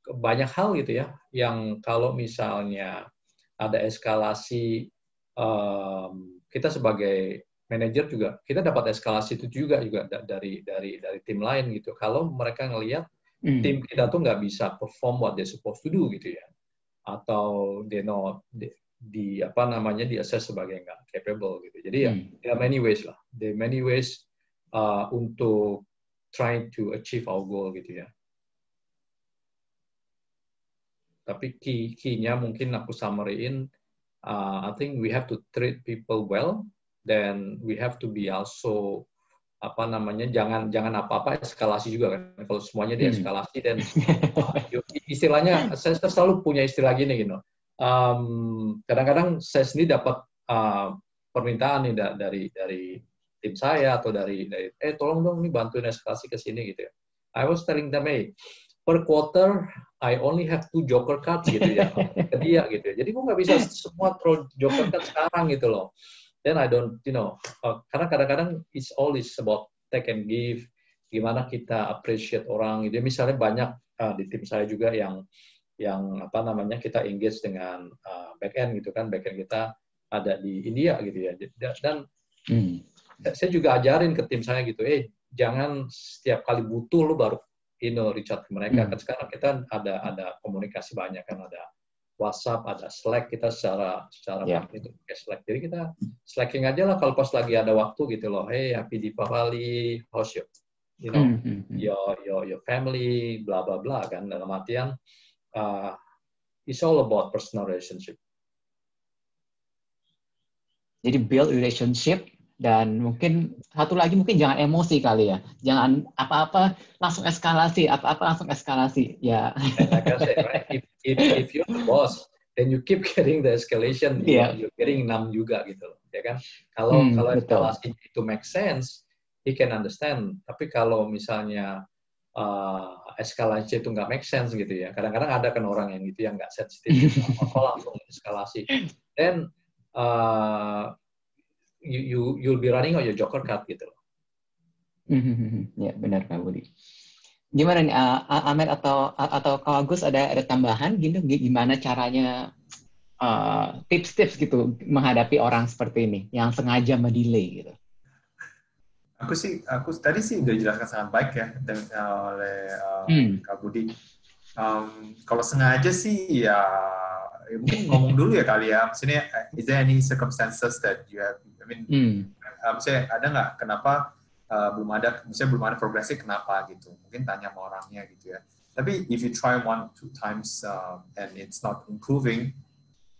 banyak hal gitu ya, yang kalau misalnya ada eskalasi, kita sebagai manajer juga kita dapat eskalasi itu juga dari tim lain gitu. Kalau mereka ngelihat tim kita tuh nggak bisa perform what they supposed to do gitu ya, atau di assess sebagai nggak capable gitu. Jadi ya there are many ways lah, untuk trying to achieve our goal gitu ya. Tapi key-nya mungkin aku summary-in, I think we have to treat people well, then we have to be also jangan apa-apa eskalasi juga kan. Kalau semuanya dieskalasi dan istilahnya saya selalu punya istilah gini gitu. Kadang-kadang saya sendiri dapat permintaan nih dari tim saya atau dari tolong dong nih bantuin eskalasi ke sini gitu ya. I was telling them, per quarter I only have 2 joker cards gitu ya ke dia gitu ya. Jadi gue nggak bisa semua throw joker card sekarang gitu loh. Then I don't, karena kadang-kadang it's always about take and give, gimana kita appreciate orang. Jadi misalnya banyak di tim saya juga yang kita engage dengan back end gitu kan, back end kita ada di India gitu ya. Dan saya juga ajarin ke tim saya gitu, jangan setiap kali butuh lu baru reach out ke mereka. Kan sekarang kita ada komunikasi banyak kan, ada WhatsApp, ada Slack, kita secara itu pakai Slack. Jadi kita slacking aja lah kalau pas lagi ada waktu gitu loh. Hey, happy Deepavali, how's your family, bla bla bla kan. Dalam artian it's all about personal relationship. Jadi build relationship, dan mungkin satu lagi mungkin jangan emosi kali ya. Jangan apa-apa langsung eskalasi, ya. Like I said, right? If you're the boss, then you keep getting the escalation, you're getting numb juga gitu loh, ya kan? Kalau eskalasi itu make sense, he can understand. Tapi kalau misalnya eskalasi itu nggak make sense gitu ya, kadang-kadang ada kan orang yang gitu yang nggak sensitif, langsung eskalasi. Then you'll be running on your joker card gitu loh. Ya benar Kak Budi. Gimana nih Ahmed atau Kak Agus ada tambahan gitu, gimana caranya tips-tips gitu menghadapi orang seperti ini yang sengaja mendelay gitu? Aku tadi sih udah jelaskan sangat baik ya oleh Kak Budi. Kalau sengaja sih ya mungkin ngomong dulu ya kali ya. Maksudnya, is there any circumstances that you have? I mean, misalnya ada nggak kenapa belum ada progresnya kenapa gitu? Mungkin tanya sama orangnya gitu ya. Tapi if you try 1-2 times and it's not improving,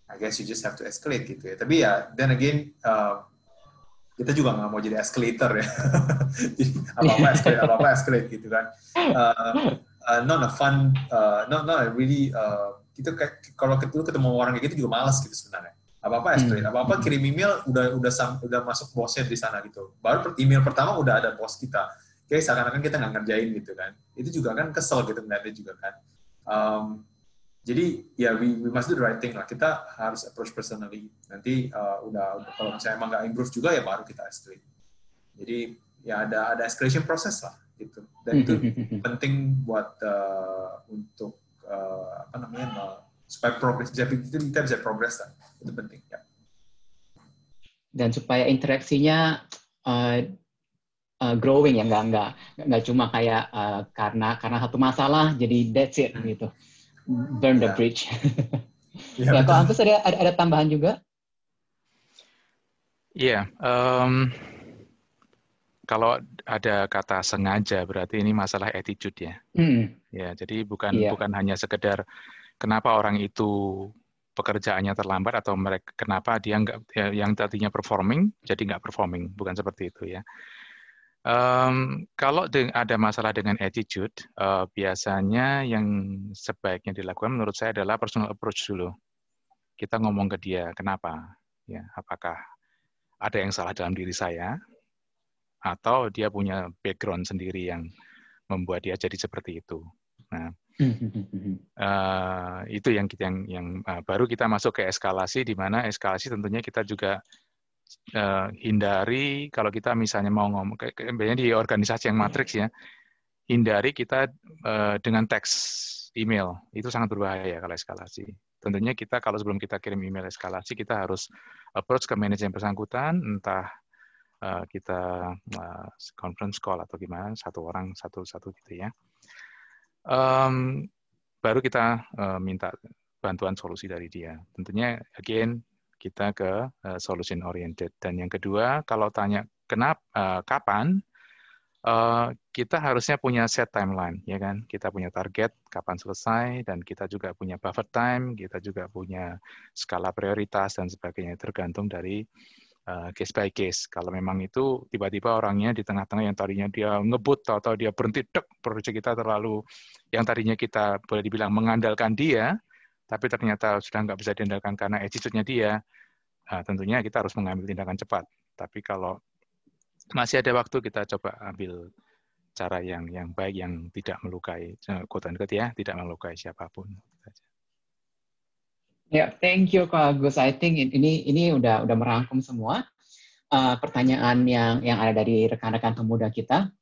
I guess you just have to escalate gitu ya. Tapi ya, then again, kita juga nggak mau jadi escalator ya. apa-apa escalate gitu kan. Not a fun, not a really, gitu kalau ketemu orang kayak gitu juga malas gitu sebenarnya. Apa-apa escalate, apa-apa kirim email udah masuk bosnya di sana gitu. Baru email pertama udah ada bos kita. Kayak seakan-akan kita nggak ngerjain gitu kan. Itu juga kan kesel gitu ngeliatnya juga kan. Jadi ya we must do the right thing lah. Kita harus approach personally. Nanti udah kalau misalnya emang nggak improve juga ya baru kita escalate. Jadi ya ada escalation process lah gitu. Dan itu penting buat untuk supaya progress kita bisa progress lah. Itu penting ya. Dan supaya interaksinya growing ya, nggak cuma kayak karena satu masalah jadi that's it gitu. Burn the bridge. Ya, Pak Agus ada tambahan juga? Iya, kalau ada kata sengaja berarti ini masalah attitude ya. Ya, jadi bukan hanya sekedar kenapa orang itu pekerjaannya terlambat atau kenapa dia nggak yang tadinya performing jadi nggak performing, bukan seperti itu ya. Kalau ada masalah dengan attitude, biasanya yang sebaiknya dilakukan menurut saya adalah personal approach dulu. Kita ngomong ke dia, kenapa? Ya, apakah ada yang salah dalam diri saya, atau dia punya background sendiri yang membuat dia jadi seperti itu. Nah, itu yang baru kita masuk ke eskalasi, di mana eskalasi tentunya kita juga hindari kalau kita misalnya mau ngomong kayaknya di organisasi yang matriks ya, hindari kita dengan teks email, itu sangat berbahaya kalau eskalasi. tentunya kita kalau sebelum kita kirim email eskalasi, kita harus approach ke manajer yang bersangkutan, entah kita conference call atau gimana, satu orang satu gitu ya. Baru kita minta bantuan solusi dari dia. Tentunya again kita ke solution oriented. Dan yang kedua, kalau tanya kenapa kapan, kita harusnya punya set timeline, ya kan? Kita punya target kapan selesai, dan kita juga punya buffer time, kita juga punya skala prioritas dan sebagainya, tergantung dari case by case. Kalau memang itu tiba-tiba orangnya di tengah-tengah yang tadinya dia ngebut atau dia berhenti, proyek kita terlalu, yang tadinya kita boleh dibilang mengandalkan dia, tapi ternyata sudah nggak bisa diandalkan karena attitude-nya dia, tentunya kita harus mengambil tindakan cepat. Tapi kalau masih ada waktu, kita coba ambil cara yang baik, yang tidak melukai, quote unquote ya, tidak melukai siapapun. Ya, thank you Kak Agus. I think ini udah merangkum semua pertanyaan yang ada dari rekan-rekan pemuda kita.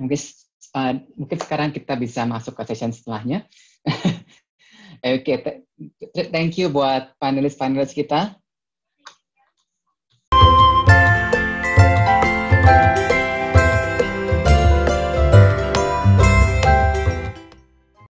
Mungkin sekarang kita bisa masuk ke session setelahnya. Oke, thank you buat panelis kita.